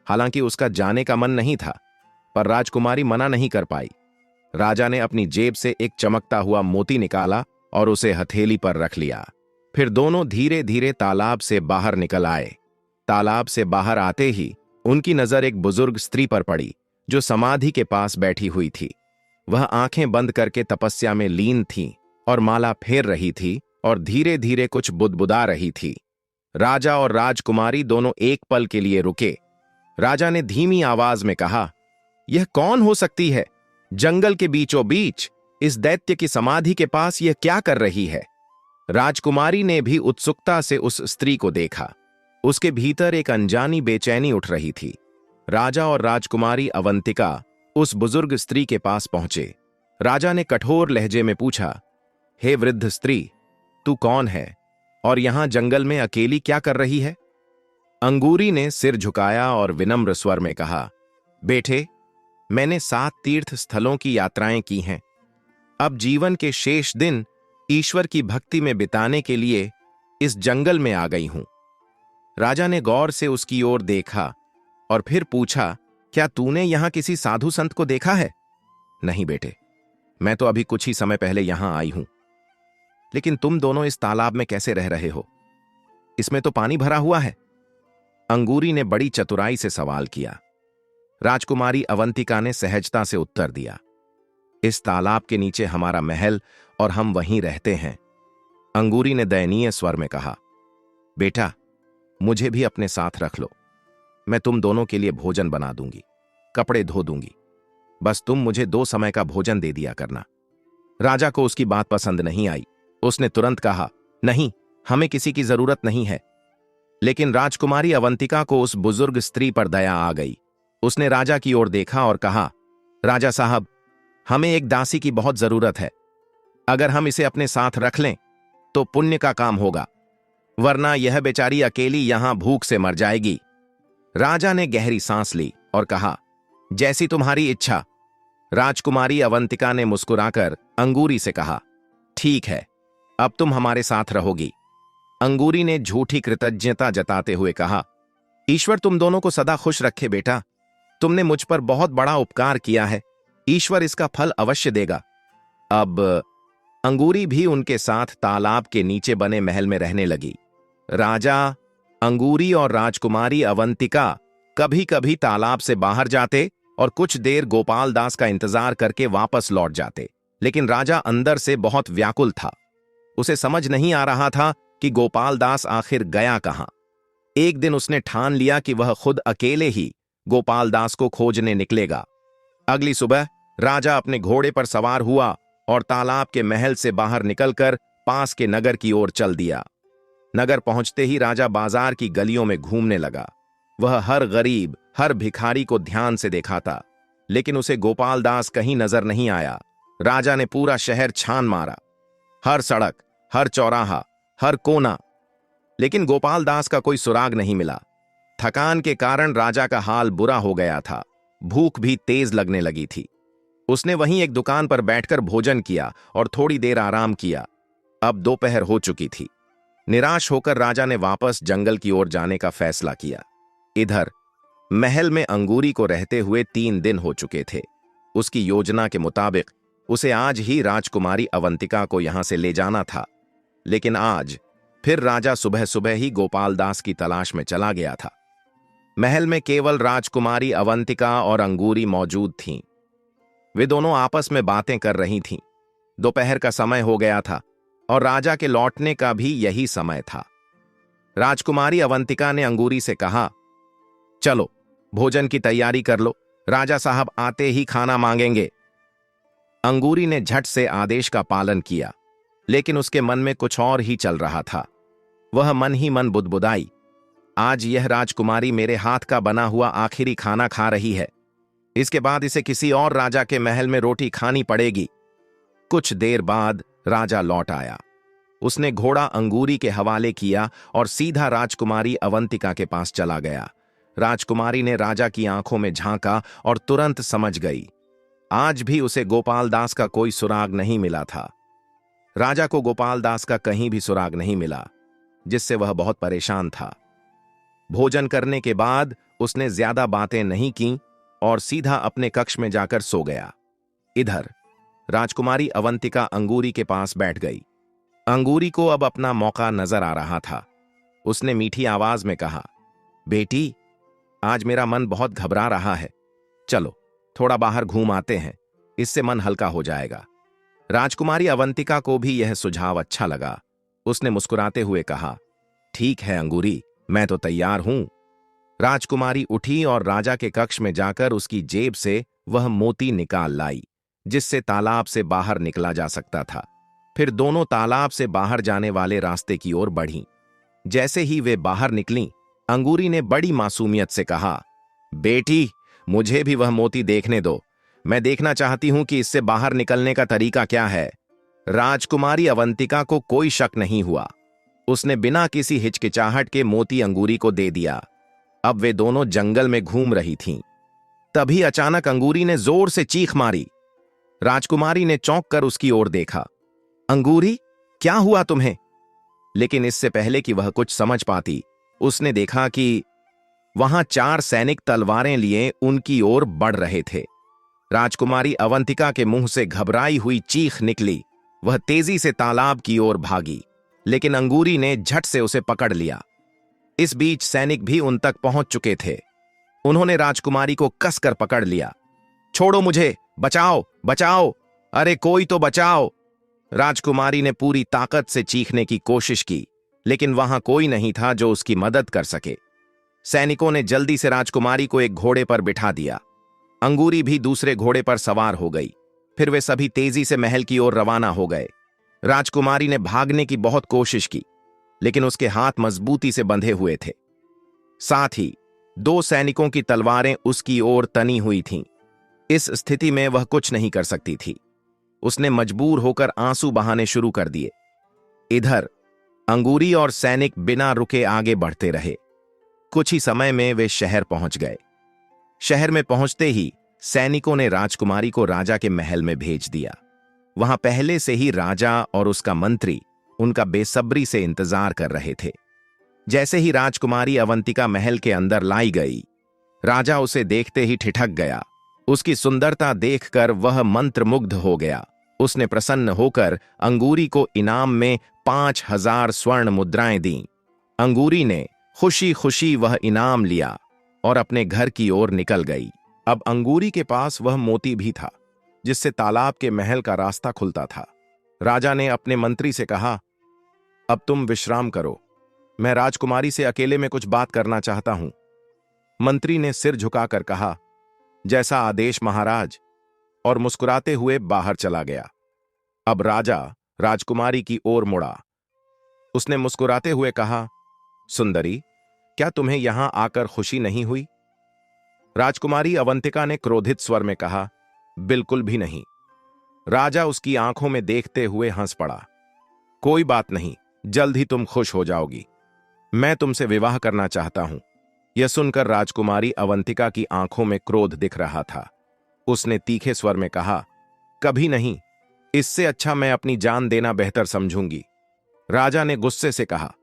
हालांकि उसका जाने का मन नहीं था, पर राजकुमारी मना नहीं कर पाई। राजा ने अपनी जेब से एक चमकता हुआ मोती निकाला और उसे हथेली पर रख लिया। फिर दोनों धीरे धीरे तालाब से बाहर निकल आए। तालाब से बाहर आते ही उनकी नजर एक बुजुर्ग स्त्री पर पड़ी जो समाधि के पास बैठी हुई थी। वह आंखें बंद करके तपस्या में लीन थी और माला फेर रही थी और धीरे धीरे कुछ बुदबुदा रही थी। राजा और राजकुमारी दोनों एक पल के लिए रुके। राजा ने धीमी आवाज में कहा, यह कौन हो सकती है? जंगल के बीचों बीच इस दैत्य की समाधि के पास यह क्या कर रही है? राजकुमारी ने भी उत्सुकता से उस स्त्री को देखा। उसके भीतर एक अनजानी बेचैनी उठ रही थी। राजा और राजकुमारी अवंतिका उस बुजुर्ग स्त्री के पास पहुंचे। राजा ने कठोर लहजे में पूछा, हे वृद्ध स्त्री, तू कौन है और यहां जंगल में अकेली क्या कर रही है? अंगूरी ने सिर झुकाया और विनम्र स्वर में कहा, बेटे, मैंने 7 तीर्थ स्थलों की यात्राएं की हैं। अब जीवन के शेष दिन ईश्वर की भक्ति में बिताने के लिए इस जंगल में आ गई हूं। राजा ने गौर से उसकी ओर देखा और फिर पूछा, क्या तूने यहां किसी साधु संत को देखा है? नहीं बेटे, मैं तो अभी कुछ ही समय पहले यहां आई हूं। लेकिन तुम दोनों इस तालाब में कैसे रह रहे हो? इसमें तो पानी भरा हुआ है। अंगूरी ने बड़ी चतुराई से सवाल किया। राजकुमारी अवंतिका ने सहजता से उत्तर दिया, इस तालाब के नीचे हमारा महल और हम वहीं रहते हैं। अंगूरी ने दयनीय स्वर में कहा, बेटा, मुझे भी अपने साथ रख लो। मैं तुम दोनों के लिए भोजन बना दूंगी, कपड़े धो दूंगी। बस तुम मुझे 2 समय का भोजन दे दिया करना। राजा को उसकी बात पसंद नहीं आई। उसने तुरंत कहा, नहीं, हमें किसी की जरूरत नहीं है। लेकिन राजकुमारी अवंतिका को उस बुजुर्ग स्त्री पर दया आ गई। उसने राजा की ओर देखा और कहा, राजा साहब, हमें एक दासी की बहुत जरूरत है। अगर हम इसे अपने साथ रख लें तो पुण्य का काम होगा, वरना यह बेचारी अकेली यहां भूख से मर जाएगी। राजा ने गहरी सांस ली और कहा, जैसी तुम्हारी इच्छा। राजकुमारी अवंतिका ने मुस्कुराकर अंगूरी से कहा, ठीक है, अब तुम हमारे साथ रहोगी। अंगूरी ने झूठी कृतज्ञता जताते हुए कहा, ईश्वर तुम दोनों को सदा खुश रखे बेटा। तुमने मुझ पर बहुत बड़ा उपकार किया है, ईश्वर इसका फल अवश्य देगा। अब अंगूरी भी उनके साथ तालाब के नीचे बने महल में रहने लगी। राजा, अंगूरी और राजकुमारी अवंतिका कभी कभी तालाब से बाहर जाते और कुछ देर गोपाल दास का इंतजार करके वापस लौट जाते। लेकिन राजा अंदर से बहुत व्याकुल था। उसे समझ नहीं आ रहा था कि गोपाल दास आखिर गया कहां। एक दिन उसने ठान लिया कि वह खुद अकेले ही गोपाल दास को खोजने निकलेगा। अगली सुबह राजा अपने घोड़े पर सवार हुआ और तालाब के महल से बाहर निकलकर पास के नगर की ओर चल दिया। नगर पहुंचते ही राजा बाजार की गलियों में घूमने लगा। वह हर गरीब, हर भिखारी को ध्यान से देखा था, लेकिन उसे गोपाल दास कहीं नजर नहीं आया। राजा ने पूरा शहर छान मारा, हर सड़क, हर चौराहा, हर कोना, लेकिन गोपाल दास का कोई सुराग नहीं मिला। थकान के कारण राजा का हाल बुरा हो गया था। भूख भी तेज लगने लगी थी। उसने वहीं एक दुकान पर बैठकर भोजन किया और थोड़ी देर आराम किया। अब दोपहर हो चुकी थी। निराश होकर राजा ने वापस जंगल की ओर जाने का फैसला किया। इधर महल में अंगूरी को रहते हुए 3 दिन हो चुके थे। उसकी योजना के मुताबिक उसे आज ही राजकुमारी अवंतिका को यहां से ले जाना था। लेकिन आज फिर राजा सुबह सुबह ही गोपाल दास की तलाश में चला गया था। महल में केवल राजकुमारी अवंतिका और अंगूरी मौजूद थीं। वे दोनों आपस में बातें कर रही थीं। दोपहर का समय हो गया था और राजा के लौटने का भी यही समय था। राजकुमारी अवंतिका ने अंगूरी से कहा, चलो भोजन की तैयारी कर लो, राजा साहब आते ही खाना मांगेंगे। अंगूरी ने झट से आदेश का पालन किया, लेकिन उसके मन में कुछ और ही चल रहा था। वह मन ही मन बुदबुदाई, आज यह राजकुमारी मेरे हाथ का बना हुआ आखिरी खाना खा रही है। इसके बाद इसे किसी और राजा के महल में रोटी खानी पड़ेगी। कुछ देर बाद राजा लौट आया। उसने घोड़ा अंगूरी के हवाले किया और सीधा राजकुमारी अवंतिका के पास चला गया। राजकुमारी ने राजा की आंखों में झांका और तुरंत समझ गई। आज भी उसे गोपाल दास का कोई सुराग नहीं मिला था। राजा को गोपाल दास का कहीं भी सुराग नहीं मिला, जिससे वह बहुत परेशान था। भोजन करने के बाद उसने ज्यादा बातें नहीं की और सीधा अपने कक्ष में जाकर सो गया। इधर राजकुमारी अवंतिका अंगूरी के पास बैठ गई। अंगूरी को अब अपना मौका नजर आ रहा था। उसने मीठी आवाज में कहा, बेटी, आज मेरा मन बहुत घबरा रहा है। चलो थोड़ा बाहर घूम आते हैं, इससे मन हल्का हो जाएगा। राजकुमारी अवंतिका को भी यह सुझाव अच्छा लगा। उसने मुस्कुराते हुए कहा, ठीक है अंगूरी, मैं तो तैयार हूं। राजकुमारी उठी और राजा के कक्ष में जाकर उसकी जेब से वह मोती निकाल लाई, जिससे तालाब से बाहर निकला जा सकता था। फिर दोनों तालाब से बाहर जाने वाले रास्ते की ओर बढ़ीं। जैसे ही वे बाहर निकलीं, अंगूरी ने बड़ी मासूमियत से कहा, बेटी, मुझे भी वह मोती देखने दो। मैं देखना चाहती हूं कि इससे बाहर निकलने का तरीका क्या है। राजकुमारी अवंतिका को कोई शक नहीं हुआ। उसने बिना किसी हिचकिचाहट के मोती अंगूरी को दे दिया। अब वे दोनों जंगल में घूम रही थीं। तभी अचानक अंगूरी ने जोर से चीख मारी। राजकुमारी ने चौंक कर उसकी ओर देखा। अंगूरी, क्या हुआ तुम्हें? लेकिन इससे पहले कि वह कुछ समझ पाती, उसने देखा कि वहां 4 सैनिक तलवारें लिए उनकी ओर बढ़ रहे थे। राजकुमारी अवंतिका के मुंह से घबराई हुई चीख निकली। वह तेजी से तालाब की ओर भागी, लेकिन अंगूरी ने झट से उसे पकड़ लिया। इस बीच सैनिक भी उन तक पहुंच चुके थे। उन्होंने राजकुमारी को कसकर पकड़ लिया। छोड़ो मुझे, बचाओ, बचाओ, अरे कोई तो बचाओ। राजकुमारी ने पूरी ताकत से चीखने की कोशिश की, लेकिन वहां कोई नहीं था जो उसकी मदद कर सके। सैनिकों ने जल्दी से राजकुमारी को एक घोड़े पर बिठा दिया। अंगूरी भी दूसरे घोड़े पर सवार हो गई। फिर वे सभी तेजी से महल की ओर रवाना हो गए। राजकुमारी ने भागने की बहुत कोशिश की, लेकिन उसके हाथ मजबूती से बंधे हुए थे। साथ ही 2 सैनिकों की तलवारें उसकी ओर तनी हुई थीं। इस स्थिति में वह कुछ नहीं कर सकती थी। उसने मजबूर होकर आंसू बहाने शुरू कर दिए। इधर अंगूरी और सैनिक बिना रुके आगे बढ़ते रहे। कुछ ही समय में वे शहर पहुंच गए। शहर में पहुंचते ही सैनिकों ने राजकुमारी को राजा के महल में भेज दिया। वहां पहले से ही राजा और उसका मंत्री उनका बेसब्री से इंतजार कर रहे थे। जैसे ही राजकुमारी अवंतिका महल के अंदर लाई गई, राजा उसे देखते ही ठिठक गया। उसकी सुंदरता देखकर वह मंत्रमुग्ध हो गया। उसने प्रसन्न होकर अंगूरी को इनाम में 5000 स्वर्ण मुद्राएं दीं। अंगूरी ने खुशी खुशी वह इनाम लिया और अपने घर की ओर निकल गई। अब अंगूरी के पास वह मोती भी था, जिससे तालाब के महल का रास्ता खुलता था। राजा ने अपने मंत्री से कहा, अब तुम विश्राम करो, मैं राजकुमारी से अकेले में कुछ बात करना चाहता हूं। मंत्री ने सिर झुकाकर कहा, जैसा आदेश महाराज, और मुस्कुराते हुए बाहर चला गया। अब राजा राजकुमारी की ओर मुड़ा। उसने मुस्कुराते हुए कहा, सुंदरी, क्या तुम्हें यहां आकर खुशी नहीं हुई? राजकुमारी अवंतिका ने क्रोधित स्वर में कहा, बिल्कुल भी नहीं। राजा उसकी आंखों में देखते हुए हंस पड़ा। कोई बात नहीं, जल्द ही तुम खुश हो जाओगी। मैं तुमसे विवाह करना चाहता हूं। यह सुनकर राजकुमारी अवंतिका की आंखों में क्रोध दिख रहा था। उसने तीखे स्वर में कहा, कभी नहीं, इससे अच्छा मैं अपनी जान देना बेहतर समझूंगी। राजा ने गुस्से से कहा,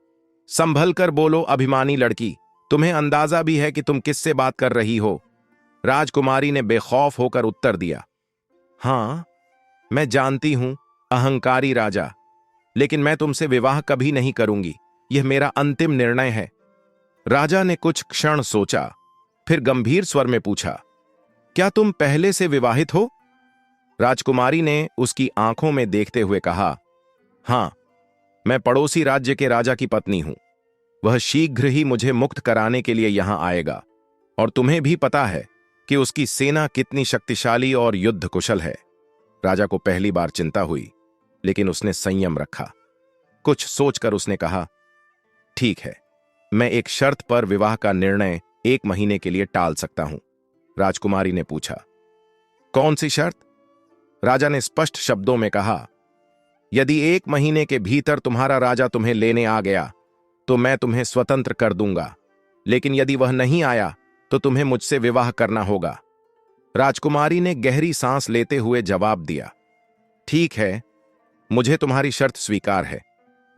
संभल कर बोलो अभिमानी लड़की, तुम्हें अंदाजा भी है कि तुम किससे बात कर रही हो? राजकुमारी ने बेखौफ होकर उत्तर दिया, हां, मैं जानती हूं अहंकारी राजा, लेकिन मैं तुमसे विवाह कभी नहीं करूंगी। यह मेरा अंतिम निर्णय है। राजा ने कुछ क्षण सोचा, फिर गंभीर स्वर में पूछा, क्या तुम पहले से विवाहित हो? राजकुमारी ने उसकी आंखों में देखते हुए कहा, हां, मैं पड़ोसी राज्य के राजा की पत्नी हूं। वह शीघ्र ही मुझे मुक्त कराने के लिए यहां आएगा, और तुम्हें भी पता है कि उसकी सेना कितनी शक्तिशाली और युद्ध कुशल है। राजा को पहली बार चिंता हुई, लेकिन उसने संयम रखा। कुछ सोचकर उसने कहा, ठीक है, मैं एक शर्त पर विवाह का निर्णय 1 महीने के लिए टाल सकता हूं। राजकुमारी ने पूछा। कौन सी शर्त? राजा ने स्पष्ट शब्दों में कहा, यदि 1 महीने के भीतर तुम्हारा राजा तुम्हें लेने आ गया तो मैं तुम्हें स्वतंत्र कर दूंगा, लेकिन यदि वह नहीं आया तो तुम्हें मुझसे विवाह करना होगा। राजकुमारी ने गहरी सांस लेते हुए जवाब दिया, ठीक है, मुझे तुम्हारी शर्त स्वीकार है,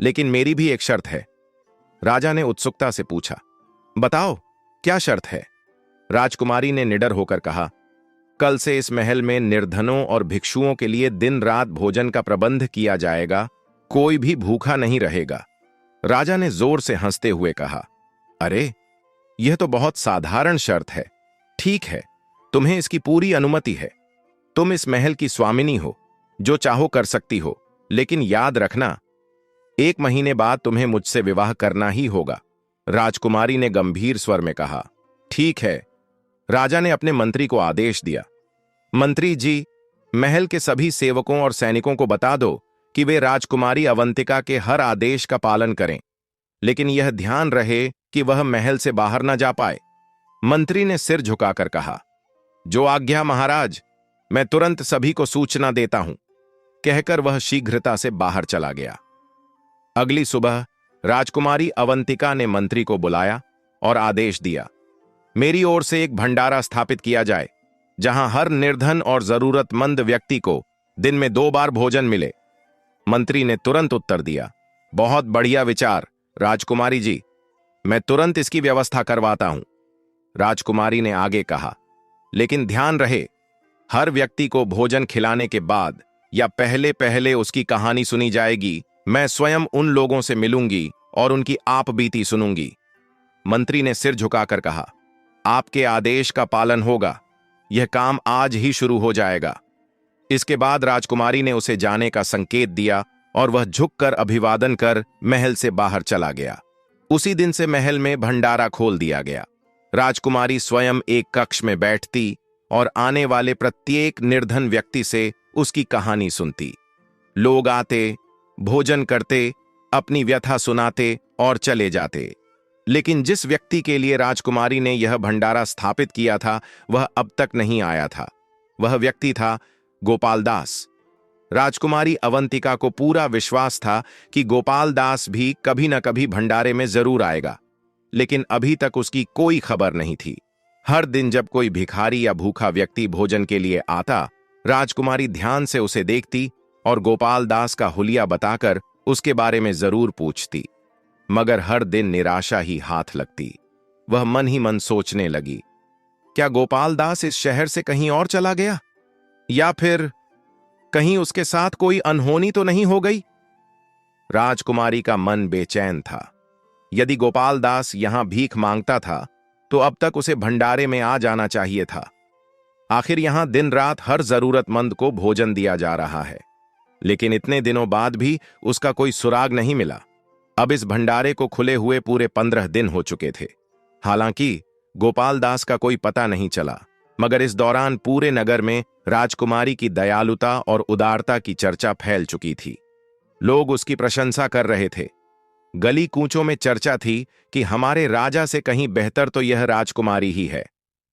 लेकिन मेरी भी एक शर्त है। राजा ने उत्सुकता से पूछा, बताओ, क्या शर्त है? राजकुमारी ने निडर होकर कहा, कल से इस महल में निर्धनों और भिक्षुओं के लिए दिन रात भोजन का प्रबंध किया जाएगा, कोई भी भूखा नहीं रहेगा। राजा ने जोर से हंसते हुए कहा, अरे, यह तो बहुत साधारण शर्त है। ठीक है, तुम्हें इसकी पूरी अनुमति है। तुम इस महल की स्वामिनी हो, जो चाहो कर सकती हो, लेकिन याद रखना, 1 महीने बाद तुम्हें मुझसे विवाह करना ही होगा। राजकुमारी ने गंभीर स्वर में कहा, ठीक है। राजा ने अपने मंत्री को आदेश दिया, मंत्री जी, महल के सभी सेवकों और सैनिकों को बता दो कि वे राजकुमारी अवंतिका के हर आदेश का पालन करें, लेकिन यह ध्यान रहे कि वह महल से बाहर न जा पाए। मंत्री ने सिर झुकाकर कहा, जो आज्ञा महाराज, मैं तुरंत सभी को सूचना देता हूं। कहकर वह शीघ्रता से बाहर चला गया। अगली सुबह राजकुमारी अवंतिका ने मंत्री को बुलाया और आदेश दिया, मेरी ओर से एक भंडारा स्थापित किया जाए, जहां हर निर्धन और जरूरतमंद व्यक्ति को दिन में 2 बार भोजन मिले। मंत्री ने तुरंत उत्तर दिया, बहुत बढ़िया विचार राजकुमारी जी, मैं तुरंत इसकी व्यवस्था करवाता हूं। राजकुमारी ने आगे कहा, लेकिन ध्यान रहे, हर व्यक्ति को भोजन खिलाने के बाद या पहले पहले उसकी कहानी सुनी जाएगी। मैं स्वयं उन लोगों से मिलूंगी और उनकी आप बीती सुनूंगी। मंत्री ने सिर झुकाकर कहा, आपके आदेश का पालन होगा, यह काम आज ही शुरू हो जाएगा। इसके बाद राजकुमारी ने उसे जाने का संकेत दिया और वह झुककर अभिवादन कर महल से बाहर चला गया। उसी दिन से महल में भंडारा खोल दिया गया। राजकुमारी स्वयं एक कक्ष में बैठती और आने वाले प्रत्येक निर्धन व्यक्ति से उसकी कहानी सुनती। लोग आते, भोजन करते, अपनी व्यथा सुनाते और चले जाते, लेकिन जिस व्यक्ति के लिए राजकुमारी ने यह भंडारा स्थापित किया था वह अब तक नहीं आया था। वह व्यक्ति था गोपाल दास। राजकुमारी अवंतिका को पूरा विश्वास था कि गोपाल दास भी कभी न कभी भंडारे में जरूर आएगा, लेकिन अभी तक उसकी कोई खबर नहीं थी। हर दिन जब कोई भिखारी या भूखा व्यक्ति भोजन के लिए आता, राजकुमारी ध्यान से उसे देखती और गोपाल दास का हुलिया बताकर उसके बारे में जरूर पूछती, मगर हर दिन निराशा ही हाथ लगती। वह मन ही मन सोचने लगी, क्या गोपाल दास इस शहर से कहीं और चला गया, या फिर कहीं उसके साथ कोई अनहोनी तो नहीं हो गई? राजकुमारी का मन बेचैन था। यदि गोपाल दास यहां भीख मांगता था तो अब तक उसे भंडारे में आ जाना चाहिए था। आखिर यहां दिन रात हर जरूरतमंद को भोजन दिया जा रहा है, लेकिन इतने दिनों बाद भी उसका कोई सुराग नहीं मिला। अब इस भंडारे को खुले हुए पूरे 15 दिन हो चुके थे। हालांकि गोपाल दास का कोई पता नहीं चला, मगर इस दौरान पूरे नगर में राजकुमारी की दयालुता और उदारता की चर्चा फैल चुकी थी। लोग उसकी प्रशंसा कर रहे थे। गली कूचों में चर्चा थी कि हमारे राजा से कहीं बेहतर तो यह राजकुमारी ही है।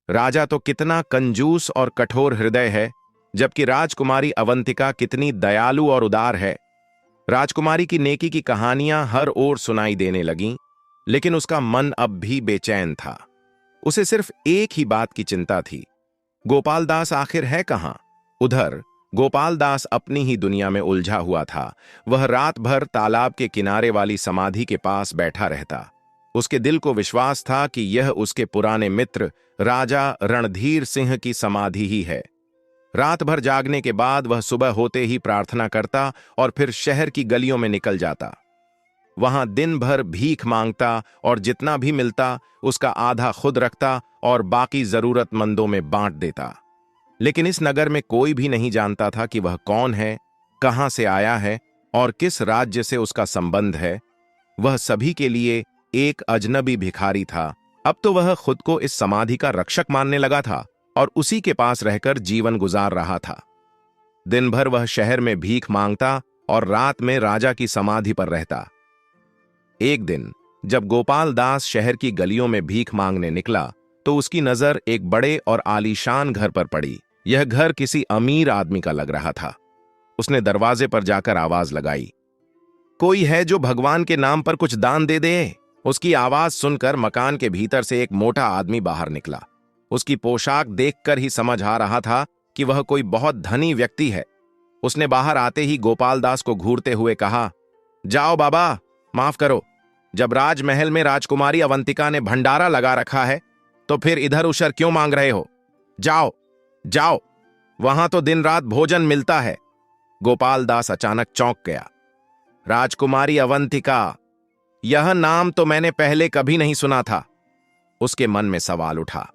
राजा तो कितना कंजूस और कठोर हृदय है, जबकि राजकुमारी अवंतिका कितनी दयालु और उदार है। राजकुमारी की नेकी की कहानियां हर ओर सुनाई देने लगीं, लेकिन उसका मन अब भी बेचैन था। उसे सिर्फ एक ही बात की चिंता थी, गोपाल दास आखिर है कहां? उधर गोपाल दास अपनी ही दुनिया में उलझा हुआ था। वह रात भर तालाब के किनारे वाली समाधि के पास बैठा रहता। उसके दिल को विश्वास था कि यह उसके पुराने मित्र राजा रणधीर सिंह की समाधि ही है। रात भर जागने के बाद वह सुबह होते ही प्रार्थना करता और फिर शहर की गलियों में निकल जाता। वहां दिन भर भीख मांगता और जितना भी मिलता उसका आधा खुद रखता और बाकी जरूरतमंदों में बांट देता। लेकिन इस नगर में कोई भी नहीं जानता था कि वह कौन है, कहां से आया है और किस राज्य से उसका संबंध है। वह सभी के लिए एक अजनबी भिखारी था। अब तो वह खुद को इस समाधि का रक्षक मानने लगा था और उसी के पास रहकर जीवन गुजार रहा था। दिन भर वह शहर में भीख मांगता और रात में राजा की समाधि पर रहता। एक दिन जब गोपाल दास शहर की गलियों में भीख मांगने निकला तो उसकी नजर एक बड़े और आलीशान घर पर पड़ी। यह घर किसी अमीर आदमी का लग रहा था। उसने दरवाजे पर जाकर आवाज लगाई, कोई है जो भगवान के नाम पर कुछ दान दे दे। उसकी आवाज सुनकर मकान के भीतर से एक मोटा आदमी बाहर निकला। उसकी पोशाक देखकर ही समझ आ रहा था कि वह कोई बहुत धनी व्यक्ति है। उसने बाहर आते ही गोपाल दास को घूरते हुए कहा, जाओ बाबा, माफ करो, जब राजमहल में राजकुमारी अवंतिका ने भंडारा लगा रखा है तो फिर इधर उधर क्यों मांग रहे हो? जाओ जाओ, वहां तो दिन रात भोजन मिलता है। गोपाल दास अचानक चौंक गया। राजकुमारी अवंतिका, यह नाम तो मैंने पहले कभी नहीं सुना था। उसके मन में सवाल उठा,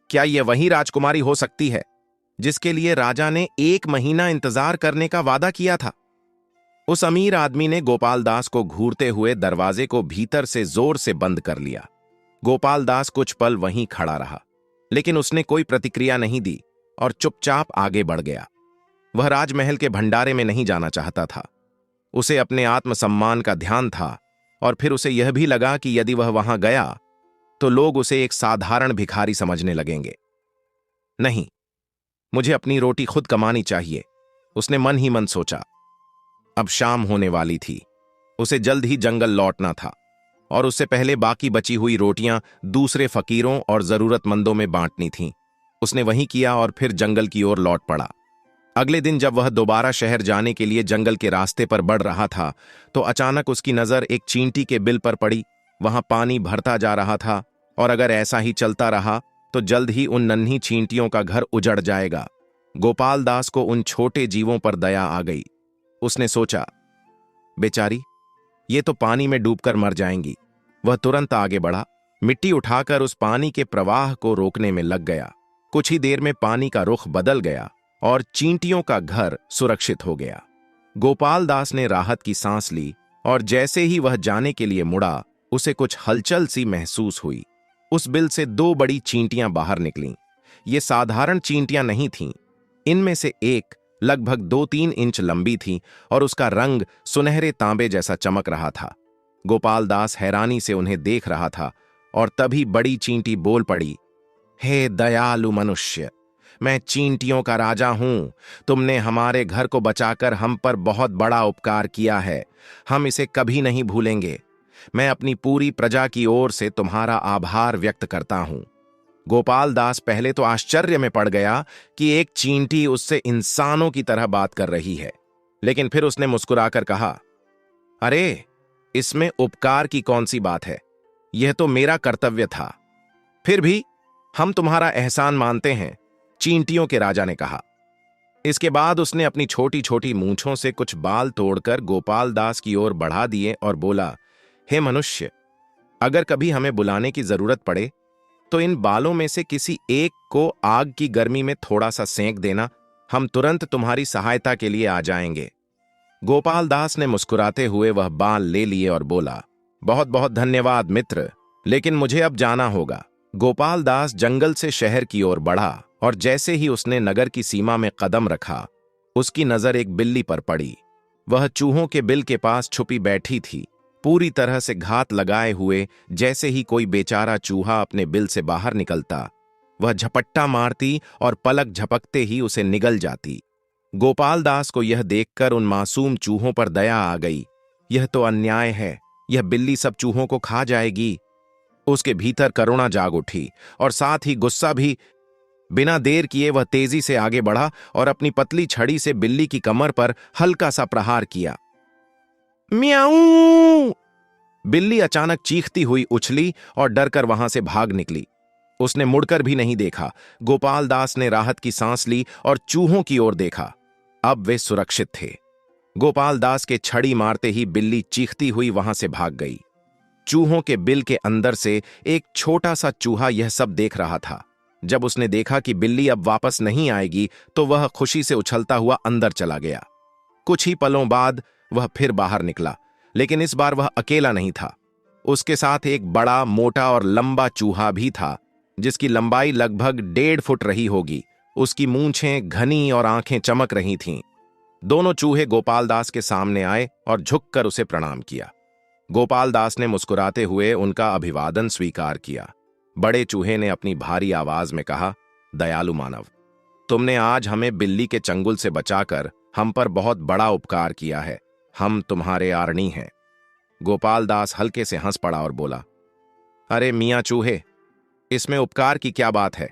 क्या यह वही राजकुमारी हो सकती है जिसके लिए राजा ने 1 महीना इंतजार करने का वादा किया था? उस अमीर आदमी ने गोपाल दास को घूरते हुए दरवाजे को भीतर से जोर से बंद कर लिया। गोपाल दास कुछ पल वहीं खड़ा रहा, लेकिन उसने कोई प्रतिक्रिया नहीं दी और चुपचाप आगे बढ़ गया। वह राजमहल के भंडारे में नहीं जाना चाहता था। उसे अपने आत्मसम्मान का ध्यान था और फिर उसे यह भी लगा कि यदि वह वहां गया तो लोग उसे एक साधारण भिखारी समझने लगेंगे। नहीं, मुझे अपनी रोटी खुद कमानी चाहिए, उसने मन ही मन सोचा। अब शाम होने वाली थी। उसे जल्द ही जंगल लौटना था और उससे पहले बाकी बची हुई रोटियां दूसरे फकीरों और जरूरतमंदों में बांटनी थीं। उसने वही किया और फिर जंगल की ओर लौट पड़ा। अगले दिन जब वह दोबारा शहर जाने के लिए जंगल के रास्ते पर बढ़ रहा था तो अचानक उसकी नजर एक चींटी के बिल पर पड़ी। वहां पानी भरता जा रहा था और अगर ऐसा ही चलता रहा तो जल्द ही उन नन्ही चींटियों का घर उजड़ जाएगा। गोपाल दास को उन छोटे जीवों पर दया आ गई। उसने सोचा, बेचारी, ये तो पानी में डूबकर मर जाएंगी। वह तुरंत आगे बढ़ा, मिट्टी उठाकर उस पानी के प्रवाह को रोकने में लग गया। कुछ ही देर में पानी का रुख बदल गया और चींटियों का घर सुरक्षित हो गया। गोपाल दास ने राहत की सांस ली और जैसे ही वह जाने के लिए मुड़ा, उसे कुछ हलचल सी महसूस हुई। उस बिल से 2 बड़ी चींटियां बाहर निकलीं। ये साधारण चींटियां नहीं थीं। इनमें से एक लगभग 2-3 इंच लंबी थी और उसका रंग सुनहरे तांबे जैसा चमक रहा था। गोपाल दास हैरानी से उन्हें देख रहा था और तभी बड़ी चींटी बोल पड़ी, हे दयालु मनुष्य, मैं चींटियों का राजा हूं। तुमने हमारे घर को बचाकर हम पर बहुत बड़ा उपकार किया है। हम इसे कभी नहीं भूलेंगे। मैं अपनी पूरी प्रजा की ओर से तुम्हारा आभार व्यक्त करता हूं। गोपाल दास पहले तो आश्चर्य में पड़ गया कि एक चींटी उससे इंसानों की तरह बात कर रही है, लेकिन फिर उसने मुस्कुराकर कहा, अरे, इसमें उपकार की कौन सी बात है? यह तो मेरा कर्तव्य था। फिर भी हम तुम्हारा एहसान मानते हैं, चींटियों के राजा ने कहा। इसके बाद उसने अपनी छोटी छोटी मूंछों से कुछ बाल तोड़कर गोपाल दास की ओर बढ़ा दिए और बोला, हे मनुष्य, अगर कभी हमें बुलाने की जरूरत पड़े तो इन बालों में से किसी एक को आग की गर्मी में थोड़ा सा सेंक देना। हम तुरंत तुम्हारी सहायता के लिए आ जाएंगे। गोपाल दास ने मुस्कुराते हुए वह बाल ले लिए और बोला, बहुत बहुत धन्यवाद मित्र, लेकिन मुझे अब जाना होगा। गोपाल दास जंगल से शहर की ओर बढ़ा और जैसे ही उसने नगर की सीमा में कदम रखा, उसकी नजर एक बिल्ली पर पड़ी। वह चूहों के बिल के पास छुपी बैठी थी, पूरी तरह से घात लगाए हुए। जैसे ही कोई बेचारा चूहा अपने बिल से बाहर निकलता, वह झपट्टा मारती और पलक झपकते ही उसे निगल जाती। गोपाल दास को यह देखकर उन मासूम चूहों पर दया आ गई। यह तो अन्याय है, यह बिल्ली सब चूहों को खा जाएगी। उसके भीतर करुणा जाग उठी और साथ ही गुस्सा भी। बिना देर किए वह तेजी से आगे बढ़ा और अपनी पतली छड़ी से बिल्ली की कमर पर हल्का सा प्रहार किया। म्याऊं! बिल्ली अचानक चीखती हुई उछली और डरकर वहां से भाग निकली। उसने मुड़कर भी नहीं देखा। गोपाल दास ने राहत की सांस ली और चूहों की ओर देखा। अब वे सुरक्षित थे। गोपाल दास के छड़ी मारते ही बिल्ली चीखती हुई वहां से भाग गई। चूहों के बिल के अंदर से एक छोटा सा चूहा यह सब देख रहा था। जब उसने देखा कि बिल्ली अब वापस नहीं आएगी तो वह खुशी से उछलता हुआ अंदर चला गया। कुछ ही पलों बाद वह फिर बाहर निकला, लेकिन इस बार वह अकेला नहीं था। उसके साथ एक बड़ा, मोटा और लंबा चूहा भी था, जिसकी लंबाई लगभग 1.5 फुट रही होगी। उसकी मूंछें घनी और आंखें चमक रही थीं। दोनों चूहे गोपाल दास के सामने आए और झुककर उसे प्रणाम किया। गोपाल दास ने मुस्कुराते हुए उनका अभिवादन स्वीकार किया। बड़े चूहे ने अपनी भारी आवाज में कहा, दयालु मानव, तुमने आज हमें बिल्ली के चंगुल से बचाकर हम पर बहुत बड़ा उपकार किया है। हम तुम्हारे आरणी हैं। गोपाल दास हल्के से हंस पड़ा और बोला, अरे मियां चूहे, इसमें उपकार की क्या बात है?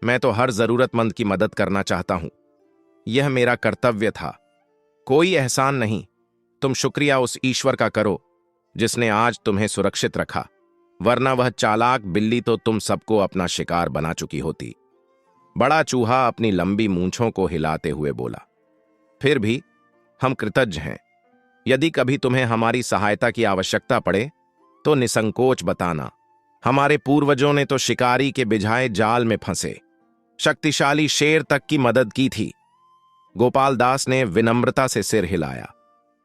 मैं तो हर जरूरतमंद की मदद करना चाहता हूं। यह मेरा कर्तव्य था। कोई एहसान नहीं। तुम शुक्रिया उस ईश्वर का करो जिसने आज तुम्हें सुरक्षित रखा, वरना वह चालाक बिल्ली तो तुम सबको अपना शिकार बना चुकी होती। बड़ा चूहा अपनी लंबी मूंछों को हिलाते हुए बोला, फिर भी हम कृतज्ञ हैं। यदि कभी तुम्हें हमारी सहायता की आवश्यकता पड़े तो निसंकोच बताना। हमारे पूर्वजों ने तो शिकारी के बिछाए जाल में फंसे शक्तिशाली शेर तक की मदद की थी। गोपाल दास ने विनम्रता से सिर हिलाया,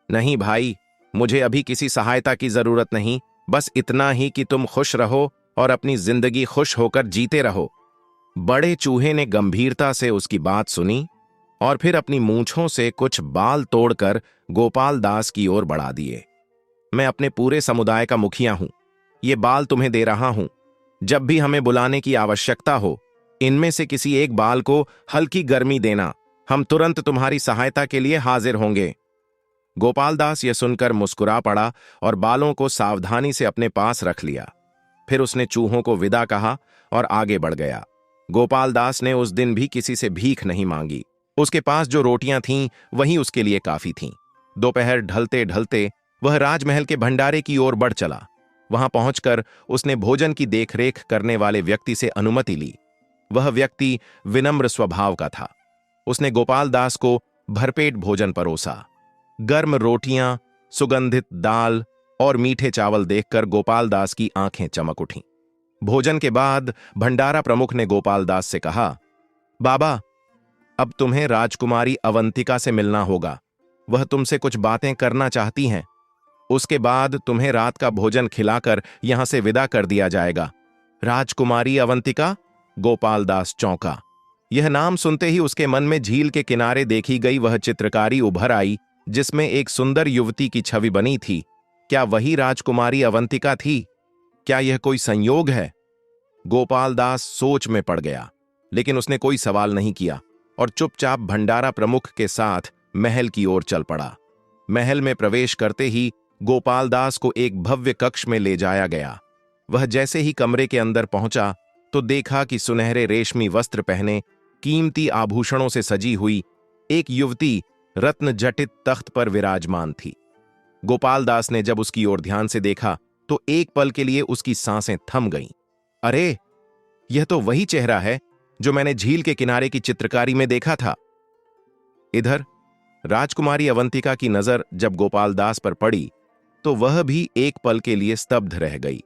नहीं भाई, मुझे अभी किसी सहायता की जरूरत नहीं। बस इतना ही कि तुम खुश रहो और अपनी जिंदगी खुश होकर जीते रहो। बड़े चूहे ने गंभीरता से उसकी बात सुनी और फिर अपनी मूंछों से कुछ बाल तोड़कर गोपाल दास की ओर बढ़ा दिए। मैं अपने पूरे समुदाय का मुखिया हूं। ये बाल तुम्हें दे रहा हूं। जब भी हमें बुलाने की आवश्यकता हो, इनमें से किसी एक बाल को हल्की गर्मी देना। हम तुरंत तुम्हारी सहायता के लिए हाजिर होंगे। गोपाल दास यह सुनकर मुस्कुरा पड़ा और बालों को सावधानी से अपने पास रख लिया। फिर उसने चूहों को विदा कहा और आगे बढ़ गया। गोपाल दास ने उस दिन भी किसी से भीख नहीं मांगी। उसके पास जो रोटियां थीं वही उसके लिए काफी थीं। दोपहर ढलते ढलते वह राजमहल के भंडारे की ओर बढ़ चला। वहां पहुंचकर उसने भोजन की देखरेख करने वाले व्यक्ति से अनुमति ली। वह व्यक्ति विनम्र स्वभाव का था। उसने गोपाल दास को भरपेट भोजन परोसा। गर्म रोटियां, सुगंधित दाल और मीठे चावल देखकर गोपाल दास की आंखें चमक उठीं। भोजन के बाद भंडारा प्रमुख ने गोपाल दास से कहा, बाबा, अब तुम्हें राजकुमारी अवंतिका से मिलना होगा। वह तुमसे कुछ बातें करना चाहती हैं। उसके बाद तुम्हें रात का भोजन खिलाकर यहां से विदा कर दिया जाएगा। राजकुमारी अवंतिका? गोपाल दास चौंका। यह नाम सुनते ही उसके मन में झील के किनारे देखी गई वह चित्रकारी उभर आई जिसमें एक सुंदर युवती की छवि बनी थी। क्या वही राजकुमारी अवंतिका थी? क्या यह कोई संयोग है? गोपाल दास सोच में पड़ गया, लेकिन उसने कोई सवाल नहीं किया और चुपचाप भंडारा प्रमुख के साथ महल की ओर चल पड़ा। महल में प्रवेश करते ही गोपाल दास को एक भव्य कक्ष में ले जाया गया। वह जैसे ही कमरे के अंदर पहुंचा तो देखा कि सुनहरे रेशमी वस्त्र पहने, कीमती आभूषणों से सजी हुई एक युवती रत्न जटित तख्त पर विराजमान थी। गोपाल दास ने जब उसकी ओर ध्यान से देखा तो एक पल के लिए उसकी सांसें थम गईं। अरे, यह तो वही चेहरा है जो मैंने झील के किनारे की चित्रकारी में देखा था। इधर राजकुमारी अवंतिका की नजर जब गोपाल दास पर पड़ी तो वह भी एक पल के लिए स्तब्ध रह गई।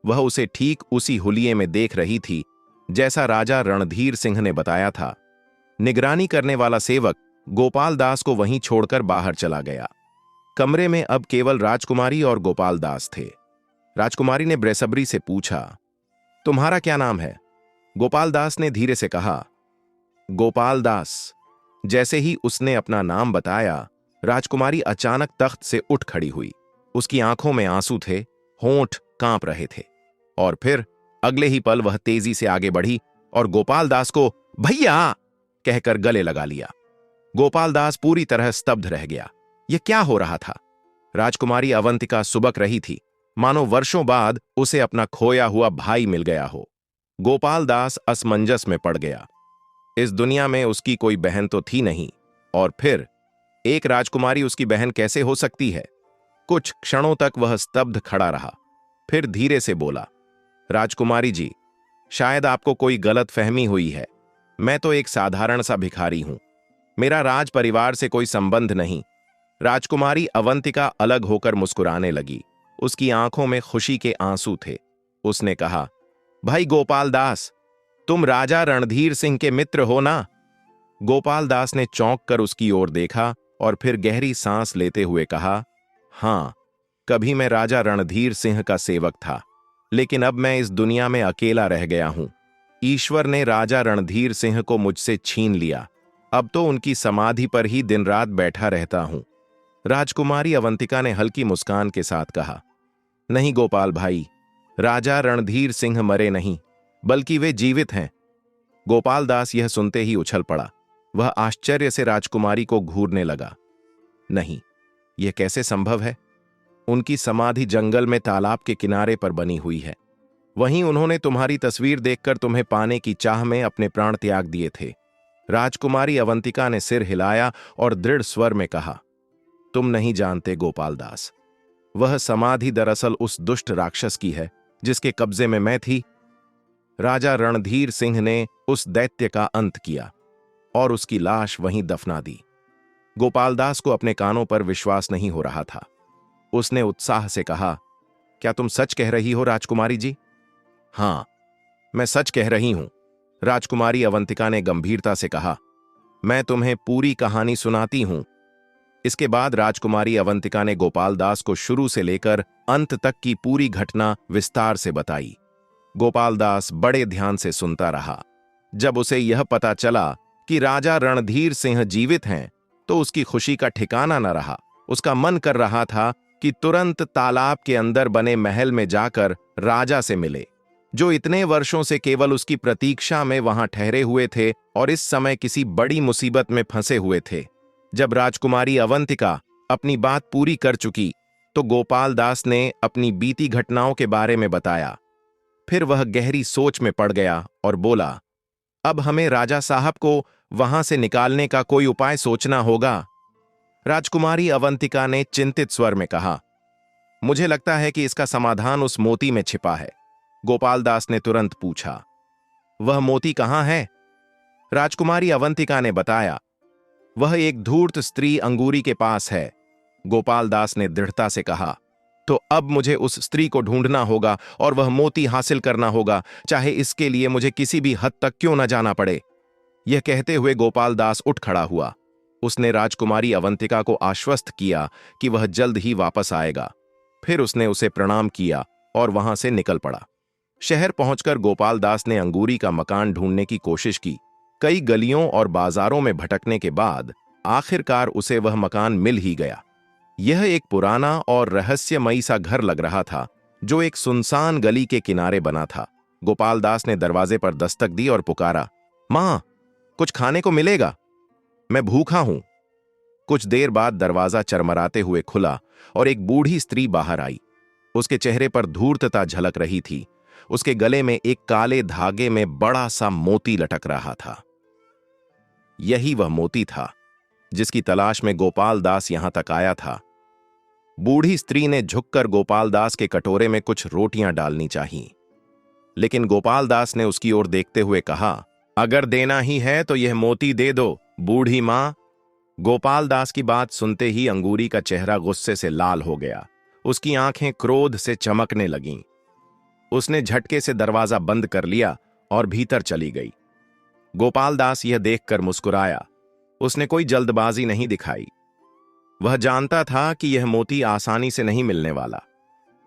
वह उसे ठीक उसी हुलिये में देख रही थी जैसा राजा रणधीर सिंह ने बताया था। निगरानी करने वाला सेवक गोपाल दास को वहीं छोड़कर बाहर चला गया। कमरे में अब केवल राजकुमारी और गोपाल दास थे। राजकुमारी ने बेसब्री से पूछा, तुम्हारा क्या नाम है? गोपाल दास ने धीरे से कहा, गोपाल दास। जैसे ही उसने अपना नाम बताया, राजकुमारी अचानक तख्त से उठ खड़ी हुई। उसकी आंखों में आंसू थे, होंठ कांप रहे थे और फिर अगले ही पल वह तेजी से आगे बढ़ी और गोपाल दास को भैया कहकर गले लगा लिया। गोपाल दास पूरी तरह स्तब्ध रह गया। यह क्या हो रहा था? राजकुमारी अवंतिका सुबक रही थी, मानो वर्षों बाद उसे अपना खोया हुआ भाई मिल गया हो। गोपाल दास असमंजस में पड़ गया। इस दुनिया में उसकी कोई बहन तो थी नहीं, और फिर एक राजकुमारी उसकी बहन कैसे हो सकती है? कुछ क्षणों तक वह स्तब्ध खड़ा रहा, फिर धीरे से बोला, राजकुमारी जी, शायद आपको कोई गलत फहमी हुई है। मैं तो एक साधारण सा भिखारी हूं। मेरा राज परिवार से कोई संबंध नहीं। राजकुमारी अवंतिका अलग होकर मुस्कुराने लगी। उसकी आंखों में खुशी के आंसू थे। उसने कहा, भाई गोपाल दास, तुम राजा रणधीर सिंह के मित्र हो ना? गोपाल दास ने चौंक कर उसकी ओर देखा और फिर गहरी सांस लेते हुए कहा, हां, कभी मैं राजा रणधीर सिंह का सेवक था, लेकिन अब मैं इस दुनिया में अकेला रह गया हूं। ईश्वर ने राजा रणधीर सिंह को मुझसे छीन लिया। अब तो उनकी समाधि पर ही दिन रात बैठा रहता हूं। राजकुमारी अवंतिका ने हल्की मुस्कान के साथ कहा, नहीं गोपाल भाई, राजा रणधीर सिंह मरे नहीं, बल्कि वे जीवित हैं। गोपाल दास यह सुनते ही उछल पड़ा। वह आश्चर्य से राजकुमारी को घूरने लगा। नहीं, यह कैसे संभव है? उनकी समाधि जंगल में तालाब के किनारे पर बनी हुई है। वहीं उन्होंने तुम्हारी तस्वीर देखकर तुम्हें पाने की चाह में अपने प्राण त्याग दिए थे। राजकुमारी अवंतिका ने सिर हिलाया और दृढ़ स्वर में कहा, तुम नहीं जानते गोपाल दास, वह समाधि दरअसल उस दुष्ट राक्षस की है जिसके कब्जे में मैं थी। राजा रणधीर सिंह ने उस दैत्य का अंत किया और उसकी लाश वहीं दफना दी। गोपाल दास को अपने कानों पर विश्वास नहीं हो रहा था। उसने उत्साह से कहा, क्या तुम सच कह रही हो राजकुमारी जी? हां, मैं सच कह रही हूं, राजकुमारी अवंतिका ने गंभीरता से कहा। मैं तुम्हें पूरी कहानी सुनाती हूं। इसके बाद राजकुमारी अवंतिका ने गोपाल दास को शुरू से लेकर अंत तक की पूरी घटना विस्तार से बताई। गोपाल दास बड़े ध्यान से सुनता रहा। जब उसे यह पता चला कि राजा रणधीर सिंह जीवित हैं, तो उसकी खुशी का ठिकाना न रहा। उसका मन कर रहा था कि तुरंत तालाब के अंदर बने महल में जाकर राजा से मिले, जो इतने वर्षों से केवल उसकी प्रतीक्षा में वहां ठहरे हुए थे और इस समय किसी बड़ी मुसीबत में फंसे हुए थे। जब राजकुमारी अवंतिका अपनी बात पूरी कर चुकी, तो गोपाल दास ने अपनी बीती घटनाओं के बारे में बताया। फिर वह गहरी सोच में पड़ गया और बोला, अब हमें राजा साहब को वहां से निकालने का कोई उपाय सोचना होगा। राजकुमारी अवंतिका ने चिंतित स्वर में कहा, मुझे लगता है कि इसका समाधान उस मोती में छिपा है। गोपाल दास ने तुरंत पूछा, वह मोती कहां है? राजकुमारी अवंतिका ने बताया, वह एक धूर्त स्त्री अंगूरी के पास है। गोपाल दास ने दृढ़ता से कहा, तो अब मुझे उस स्त्री को ढूंढना होगा और वह मोती हासिल करना होगा, चाहे इसके लिए मुझे किसी भी हद तक क्यों न जाना पड़े। यह कहते हुए गोपाल दास उठ खड़ा हुआ। उसने राजकुमारी अवंतिका को आश्वस्त किया कि वह जल्द ही वापस आएगा। फिर उसने उसे प्रणाम किया और वहां से निकल पड़ा। शहर पहुंचकर गोपाल दास ने अंगूरी का मकान ढूंढने की कोशिश की। कई गलियों और बाजारों में भटकने के बाद आखिरकार उसे वह मकान मिल ही गया। यह एक पुराना और रहस्यमयी सा घर लग रहा था, जो एक सुनसान गली के किनारे बना था। गोपाल दास ने दरवाजे पर दस्तक दी और पुकारा, मां, कुछ खाने को मिलेगा? मैं भूखा हूं। कुछ देर बाद दरवाजा चरमराते हुए खुला और एक बूढ़ी स्त्री बाहर आई। उसके चेहरे पर धूर्तता झलक रही थी। उसके गले में एक काले धागे में बड़ा सा मोती लटक रहा था। यही वह मोती था जिसकी तलाश में गोपाल दास यहां तक आया था। बूढ़ी स्त्री ने झुककर गोपाल दास के कटोरे में कुछ रोटियां डालनी चाहिए, लेकिन गोपाल दास ने उसकी ओर देखते हुए कहा, अगर देना ही है तो यह मोती दे दो, बूढ़ी मां। गोपाल दास की बात सुनते ही अंगूरी का चेहरा गुस्से से लाल हो गया। उसकी आंखें क्रोध से चमकने लगीं। उसने झटके से दरवाजा बंद कर लिया और भीतर चली गई। गोपाल दास यह देखकर मुस्कुराया। उसने कोई जल्दबाजी नहीं दिखाई। वह जानता था कि यह मोती आसानी से नहीं मिलने वाला।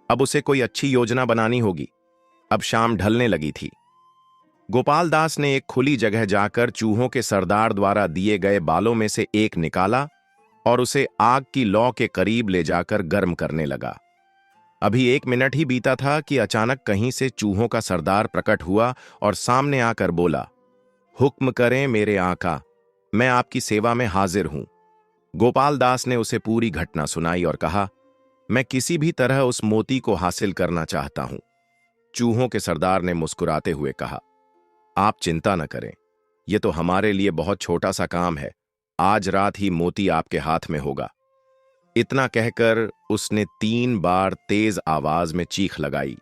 अब उसे कोई अच्छी योजना बनानी होगी। अब शाम ढलने लगी थी। गोपाल दास ने एक खुली जगह जाकर चूहों के सरदार द्वारा दिए गए बालों में से एक निकाला और उसे आग की लौ के करीब ले जाकर गर्म करने लगा। अभी 1 मिनट ही बीता था कि अचानक कहीं से चूहों का सरदार प्रकट हुआ और सामने आकर बोला, हुक्म करें मेरे आका, मैं आपकी सेवा में हाजिर हूं। गोपाल दास ने उसे पूरी घटना सुनाई और कहा, मैं किसी भी तरह उस मोती को हासिल करना चाहता हूं। चूहों के सरदार ने मुस्कुराते हुए कहा, आप चिंता न करें, यह तो हमारे लिए बहुत छोटा सा काम है। आज रात ही मोती आपके हाथ में होगा। इतना कहकर उसने 3 बार तेज आवाज में चीख लगाई।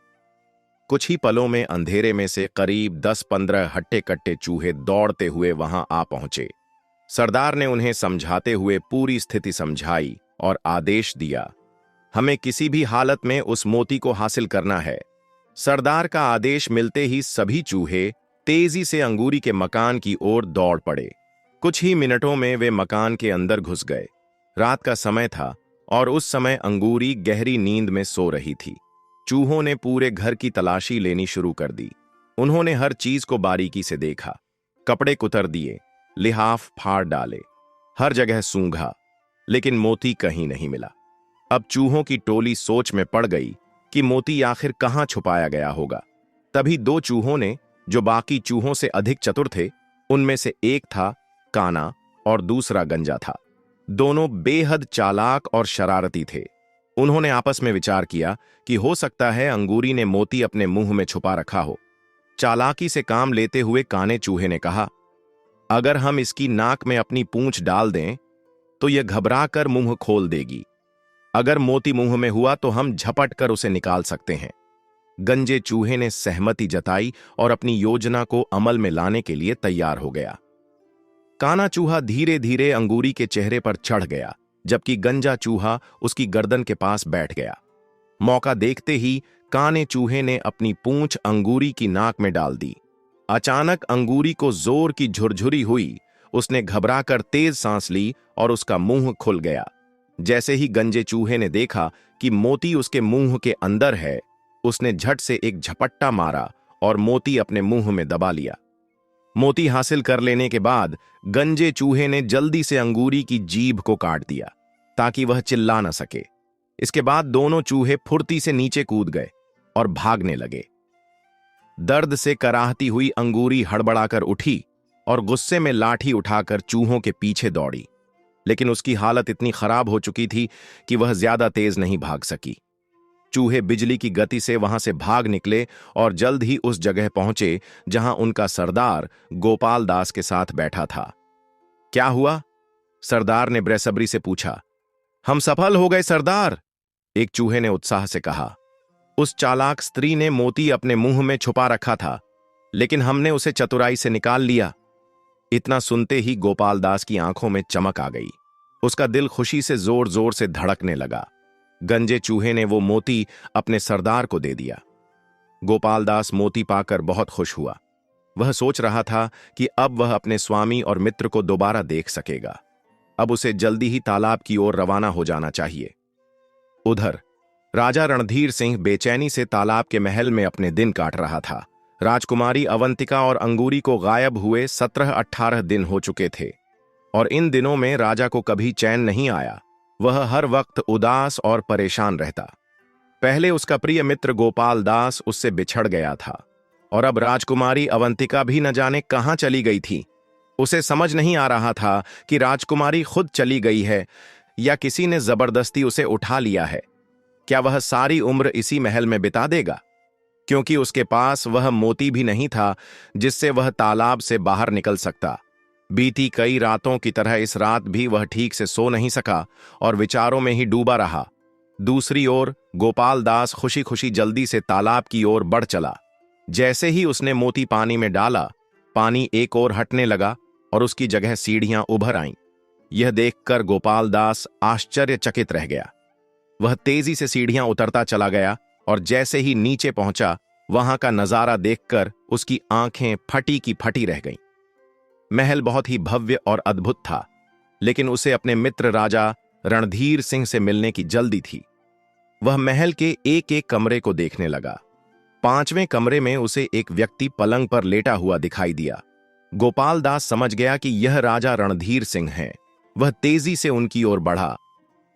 कुछ ही पलों में अंधेरे में से करीब 10-15 हट्टे कट्टे चूहे दौड़ते हुए वहां आ पहुंचे। सरदार ने उन्हें समझाते हुए पूरी स्थिति समझाई और आदेश दिया, हमें किसी भी हालत में उस मोती को हासिल करना है। सरदार का आदेश मिलते ही सभी चूहे तेजी से अंगूरी के मकान की ओर दौड़ पड़े। कुछ ही मिनटों में वे मकान के अंदर घुस गए। रात का समय था और उस समय अंगूरी गहरी नींद में सो रही थी। चूहों ने पूरे घर की तलाशी लेनी शुरू कर दी। उन्होंने हर चीज को बारीकी से देखा, कपड़े कुतर दिए, लिहाफ फाड़ डाले, हर जगह सूंघा, लेकिन मोती कहीं नहीं मिला। अब चूहों की टोली सोच में पड़ गई कि मोती आखिर कहाँ छुपाया गया होगा। तभी दो चूहों ने, जो बाकी चूहों से अधिक चतुर थे, उनमें से एक था काना और दूसरा गंजा था। दोनों बेहद चालाक और शरारती थे। उन्होंने आपस में विचार किया कि हो सकता है अंगूरी ने मोती अपने मुंह में छुपा रखा हो। चालाकी से काम लेते हुए काने चूहे ने कहा, अगर हम इसकी नाक में अपनी पूंछ डाल दें तो यह घबरा कर मुंह खोल देगी। अगर मोती मुंह में हुआ तो हम झपट कर उसे निकाल सकते हैं। गंजे चूहे ने सहमति जताई और अपनी योजना को अमल में लाने के लिए तैयार हो गया। काना चूहा धीरे धीरे अंगूरी के चेहरे पर चढ़ गया, जबकि गंजा चूहा उसकी गर्दन के पास बैठ गया। मौका देखते ही काने चूहे ने अपनी पूंछ अंगूरी की नाक में डाल दी। अचानक अंगूरी को जोर की झुरझुरी हुई। उसने घबराकर तेज सांस ली और उसका मुंह खुल गया। जैसे ही गंजे चूहे ने देखा कि मोती उसके मुंह के अंदर है, उसने झट से एक झपट्टा मारा और मोती अपने मुंह में दबा लिया। मोती हासिल कर लेने के बाद गंजे चूहे ने जल्दी से अंगूरी की जीभ को काट दिया ताकि वह चिल्ला न सके। इसके बाद दोनों चूहे फुर्ती से नीचे कूद गए और भागने लगे। दर्द से कराहती हुई अंगूरी हड़बड़ाकर उठी और गुस्से में लाठी उठाकर चूहों के पीछे दौड़ी, लेकिन उसकी हालत इतनी खराब हो चुकी थी कि वह ज्यादा तेज नहीं भाग सकी। चूहे बिजली की गति से वहां से भाग निकले और जल्द ही उस जगह पहुंचे जहां उनका सरदार गोपाल दास के साथ बैठा था। क्या हुआ? सरदार ने बेसब्री से पूछा। हम सफल हो गए सरदार, एक चूहे ने उत्साह से कहा। उस चालाक स्त्री ने मोती अपने मुंह में छुपा रखा था, लेकिन हमने उसे चतुराई से निकाल लिया। इतना सुनते ही गोपाल दास की आंखों में चमक आ गई। उसका दिल खुशी से जोर जोर से धड़कने लगा। गंजे चूहे ने वो मोती अपने सरदार को दे दिया। गोपाल दास मोती पाकर बहुत खुश हुआ। वह सोच रहा था कि अब वह अपने स्वामी और मित्र को दोबारा देख सकेगा। अब उसे जल्दी ही तालाब की ओर रवाना हो जाना चाहिए। उधर राजा रणधीर सिंह बेचैनी से तालाब के महल में अपने दिन काट रहा था। राजकुमारी अवंतिका और अंगूरी को गायब हुए 17-18 दिन हो चुके थे और इन दिनों में राजा को कभी चैन नहीं आया। वह हर वक्त उदास और परेशान रहता। पहले उसका प्रिय मित्र गोपाल दास उससे बिछड़ गया था और अब राजकुमारी अवंतिका भी न जाने कहां चली गई थी। उसे समझ नहीं आ रहा था कि राजकुमारी खुद चली गई है या किसी ने जबरदस्ती उसे उठा लिया है। क्या वह सारी उम्र इसी महल में बिता देगा? क्योंकि उसके पास वह मोती भी नहीं था जिससे वह तालाब से बाहर निकल सकता। बीती कई रातों की तरह इस रात भी वह ठीक से सो नहीं सका और विचारों में ही डूबा रहा। दूसरी ओर गोपाल दास खुशी खुशी जल्दी से तालाब की ओर बढ़ चला। जैसे ही उसने मोती पानी में डाला, पानी एक ओर हटने लगा और उसकी जगह सीढ़ियां उभर आईं। यह देखकर गोपाल दास आश्चर्यचकित रह गया। वह तेजी से सीढ़ियां उतरता चला गया और जैसे ही नीचे पहुंचा, वहां का नजारा देखकर उसकी आंखें फटी की फटी रह गईं। महल बहुत ही भव्य और अद्भुत था, लेकिन उसे अपने मित्र राजा रणधीर सिंह से मिलने की जल्दी थी। वह महल के एक एक कमरे को देखने लगा। 5वें कमरे में उसे एक व्यक्ति पलंग पर लेटा हुआ दिखाई दिया। गोपाल दास समझ गया कि यह राजा रणधीर सिंह हैं। वह तेजी से उनकी ओर बढ़ा।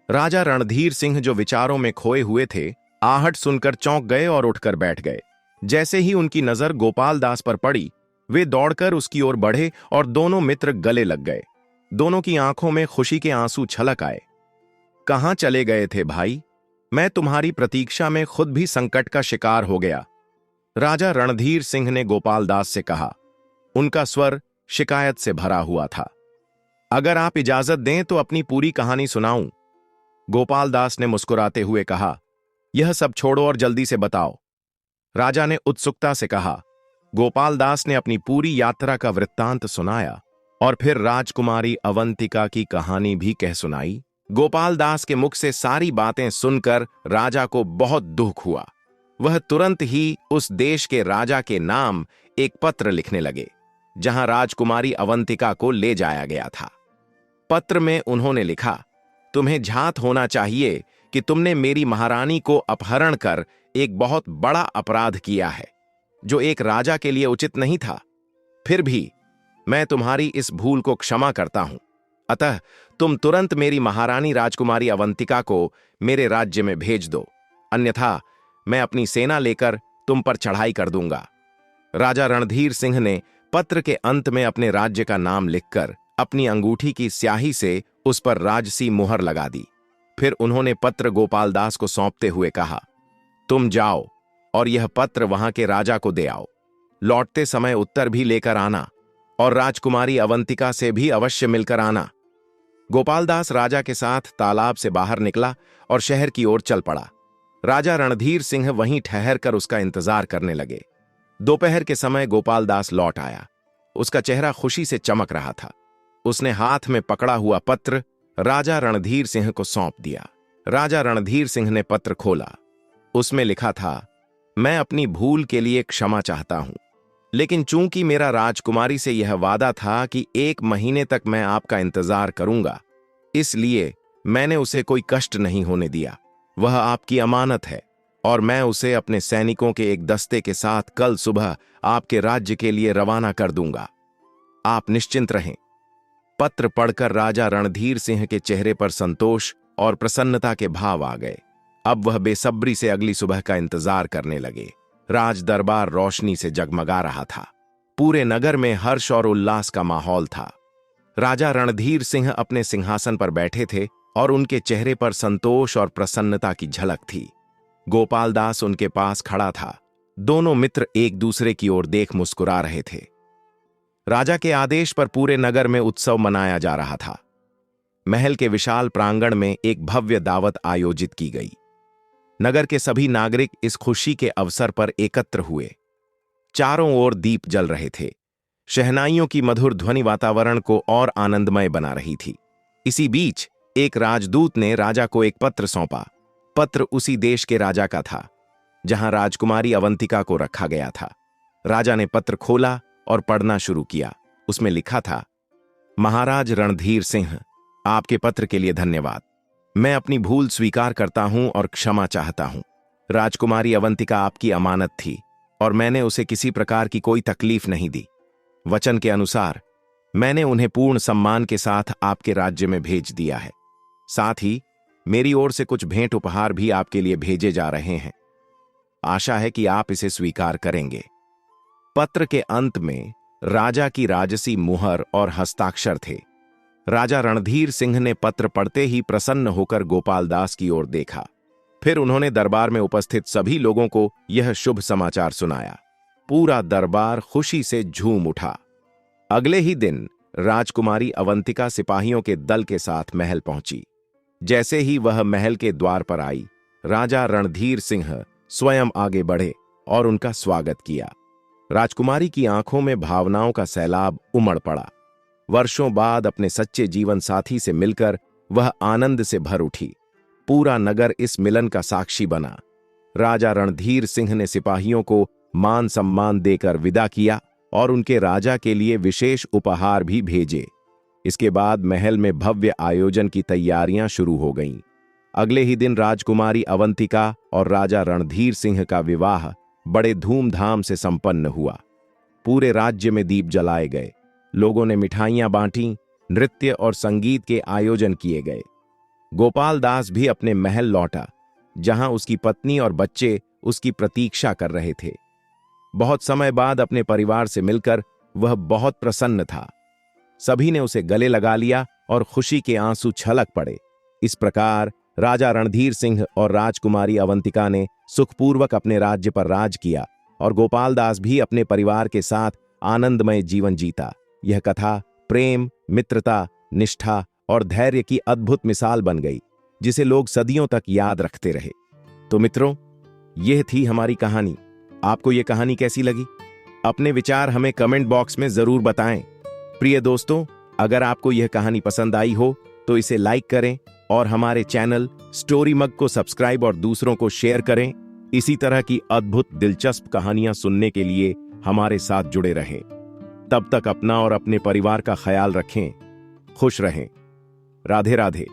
राजा रणधीर सिंह, जो विचारों में खोए हुए थे, आहट सुनकर चौंक गए और उठकर बैठ गए। जैसे ही उनकी नजर गोपाल दास पर पड़ी, वे दौड़कर उसकी ओर बढ़े और दोनों मित्र गले लग गए। दोनों की आंखों में खुशी के आंसू छलक आए। कहां चले गए थे भाई? मैं तुम्हारी प्रतीक्षा में खुद भी संकट का शिकार हो गया, राजा रणधीर सिंह ने गोपाल दास से कहा। उनका स्वर शिकायत से भरा हुआ था। अगर आप इजाजत दें तो अपनी पूरी कहानी सुनाऊं, गोपाल दास ने मुस्कुराते हुए कहा। यह सब छोड़ो और जल्दी से बताओ, राजा ने उत्सुकता से कहा। गोपाल दास ने अपनी पूरी यात्रा का वृत्तांत सुनाया और फिर राजकुमारी अवंतिका की कहानी भी कह सुनाई। गोपाल दास के मुख से सारी बातें सुनकर राजा को बहुत दुख हुआ। वह तुरंत ही उस देश के राजा के नाम एक पत्र लिखने लगे, जहां राजकुमारी अवंतिका को ले जाया गया था। पत्र में उन्होंने लिखा, तुम्हें झात होना चाहिए कि तुमने मेरी महारानी को अपहरण कर एक बहुत बड़ा अपराध किया है, जो एक राजा के लिए उचित नहीं था। फिर भी मैं तुम्हारी इस भूल को क्षमा करता हूं। अतः तुम तुरंत मेरी महारानी राजकुमारी अवंतिका को मेरे राज्य में भेज दो, अन्यथा मैं अपनी सेना लेकर तुम पर चढ़ाई कर दूंगा। राजा रणधीर सिंह ने पत्र के अंत में अपने राज्य का नाम लिखकर अपनी अंगूठी की स्याही से उस पर राजसी मुहर लगा दी। फिर उन्होंने पत्र गोपाल दास को सौंपते हुए कहा, तुम जाओ और यह पत्र वहां के राजा को दे आओ। लौटते समय उत्तर भी लेकर आना और राजकुमारी अवंतिका से भी अवश्य मिलकर आना। गोपाल दास राजा के साथ तालाब से बाहर निकला और शहर की ओर चल पड़ा। राजा रणधीर सिंह वहीं ठहर कर उसका इंतजार करने लगे। दोपहर के समय गोपाल दास लौट आया। उसका चेहरा खुशी से चमक रहा था। उसने हाथ में पकड़ा हुआ पत्र राजा रणधीर सिंह को सौंप दिया। राजा रणधीर सिंह ने पत्र खोला। उसमें लिखा था, मैं अपनी भूल के लिए क्षमा चाहता हूं, लेकिन चूंकि मेरा राजकुमारी से यह वादा था कि 1 महीने तक मैं आपका इंतजार करूंगा, इसलिए मैंने उसे कोई कष्ट नहीं होने दिया। वह आपकी अमानत है और मैं उसे अपने सैनिकों के एक दस्ते के साथ कल सुबह आपके राज्य के लिए रवाना कर दूंगा। आप निश्चिंत रहें। पत्र पढ़कर राजा रणधीर सिंह के चेहरे पर संतोष और प्रसन्नता के भाव आ गए। अब वह बेसब्री से अगली सुबह का इंतजार करने लगे। राज दरबार रोशनी से जगमगा रहा था। पूरे नगर में हर्ष और उल्लास का माहौल था। राजा रणधीर सिंह अपने सिंहासन पर बैठे थे और उनके चेहरे पर संतोष और प्रसन्नता की झलक थी। गोपाल दास उनके पास खड़ा था। दोनों मित्र एक दूसरे की ओर देख मुस्कुरा रहे थे। राजा के आदेश पर पूरे नगर में उत्सव मनाया जा रहा था। महल के विशाल प्रांगण में एक भव्य दावत आयोजित की गई। नगर के सभी नागरिक इस खुशी के अवसर पर एकत्र हुए। चारों ओर दीप जल रहे थे। शहनाइयों की मधुर ध्वनि वातावरण को और आनंदमय बना रही थी। इसी बीच एक राजदूत ने राजा को एक पत्र सौंपा। पत्र उसी देश के राजा का था जहां राजकुमारी अवंतिका को रखा गया था। राजा ने पत्र खोला और पढ़ना शुरू किया। उसमें लिखा था, महाराज रणधीर सिंह, आपके पत्र के लिए धन्यवाद। मैं अपनी भूल स्वीकार करता हूं और क्षमा चाहता हूं। राजकुमारी अवंतिका आपकी अमानत थी और मैंने उसे किसी प्रकार की कोई तकलीफ नहीं दी। वचन के अनुसार मैंने उन्हें पूर्ण सम्मान के साथ आपके राज्य में भेज दिया है। साथ ही मेरी ओर से कुछ भेंट उपहार भी आपके लिए भेजे जा रहे हैं। आशा है कि आप इसे स्वीकार करेंगे। पत्र के अंत में राजा की राजसी मुहर और हस्ताक्षर थे। राजा रणधीर सिंह ने पत्र पढ़ते ही प्रसन्न होकर गोपाल दास की ओर देखा। फिर उन्होंने दरबार में उपस्थित सभी लोगों को यह शुभ समाचार सुनाया। पूरा दरबार खुशी से झूम उठा। अगले ही दिन राजकुमारी अवंतिका सिपाहियों के दल के साथ महल पहुंची। जैसे ही वह महल के द्वार पर आई, राजा रणधीर सिंह स्वयं आगे बढ़े और उनका स्वागत किया। राजकुमारी की आंखों में भावनाओं का सैलाब उमड़ पड़ा। वर्षों बाद अपने सच्चे जीवन साथी से मिलकर वह आनंद से भर उठी। पूरा नगर इस मिलन का साक्षी बना। राजा रणधीर सिंह ने सिपाहियों को मान सम्मान देकर विदा किया और उनके राजा के लिए विशेष उपहार भी भेजे। इसके बाद महल में भव्य आयोजन की तैयारियां शुरू हो गईं। अगले ही दिन राजकुमारी अवंतिका और राजा रणधीर सिंह का विवाह बड़े धूमधाम से संपन्न हुआ। पूरे राज्य में दीप जलाए गए। लोगों ने मिठाइयां बांटी, नृत्य और संगीत के आयोजन किए गए। गोपाल दास भी अपने महल लौटा, जहां उसकी पत्नी और बच्चे उसकी प्रतीक्षा कर रहे थे। बहुत समय बाद अपने परिवार से मिलकर वह बहुत प्रसन्न था। सभी ने उसे गले लगा लिया और खुशी के आंसू छलक पड़े। इस प्रकार राजा रणधीर सिंह और राजकुमारी अवंतिका ने सुखपूर्वक अपने राज्य पर राज किया और गोपाल दास भी अपने परिवार के साथ आनंदमय जीवन जीता। यह कथा प्रेम, मित्रता, निष्ठा और धैर्य की अद्भुत मिसाल बन गई, जिसे लोग सदियों तक याद रखते रहे। तो मित्रों, यह थी हमारी कहानी। आपको यह कहानी कैसी लगी? अपने विचार हमें कमेंट बॉक्स में जरूर बताएं। प्रिय दोस्तों, अगर आपको यह कहानी पसंद आई हो तो इसे लाइक करें और हमारे चैनल स्टोरी मग को सब्सक्राइब और दूसरों को शेयर करें। इसी तरह की अद्भुत दिलचस्प कहानियां सुनने के लिए हमारे साथ जुड़े रहें। तब तक अपना और अपने परिवार का ख्याल रखें। खुश रहें। राधे राधे।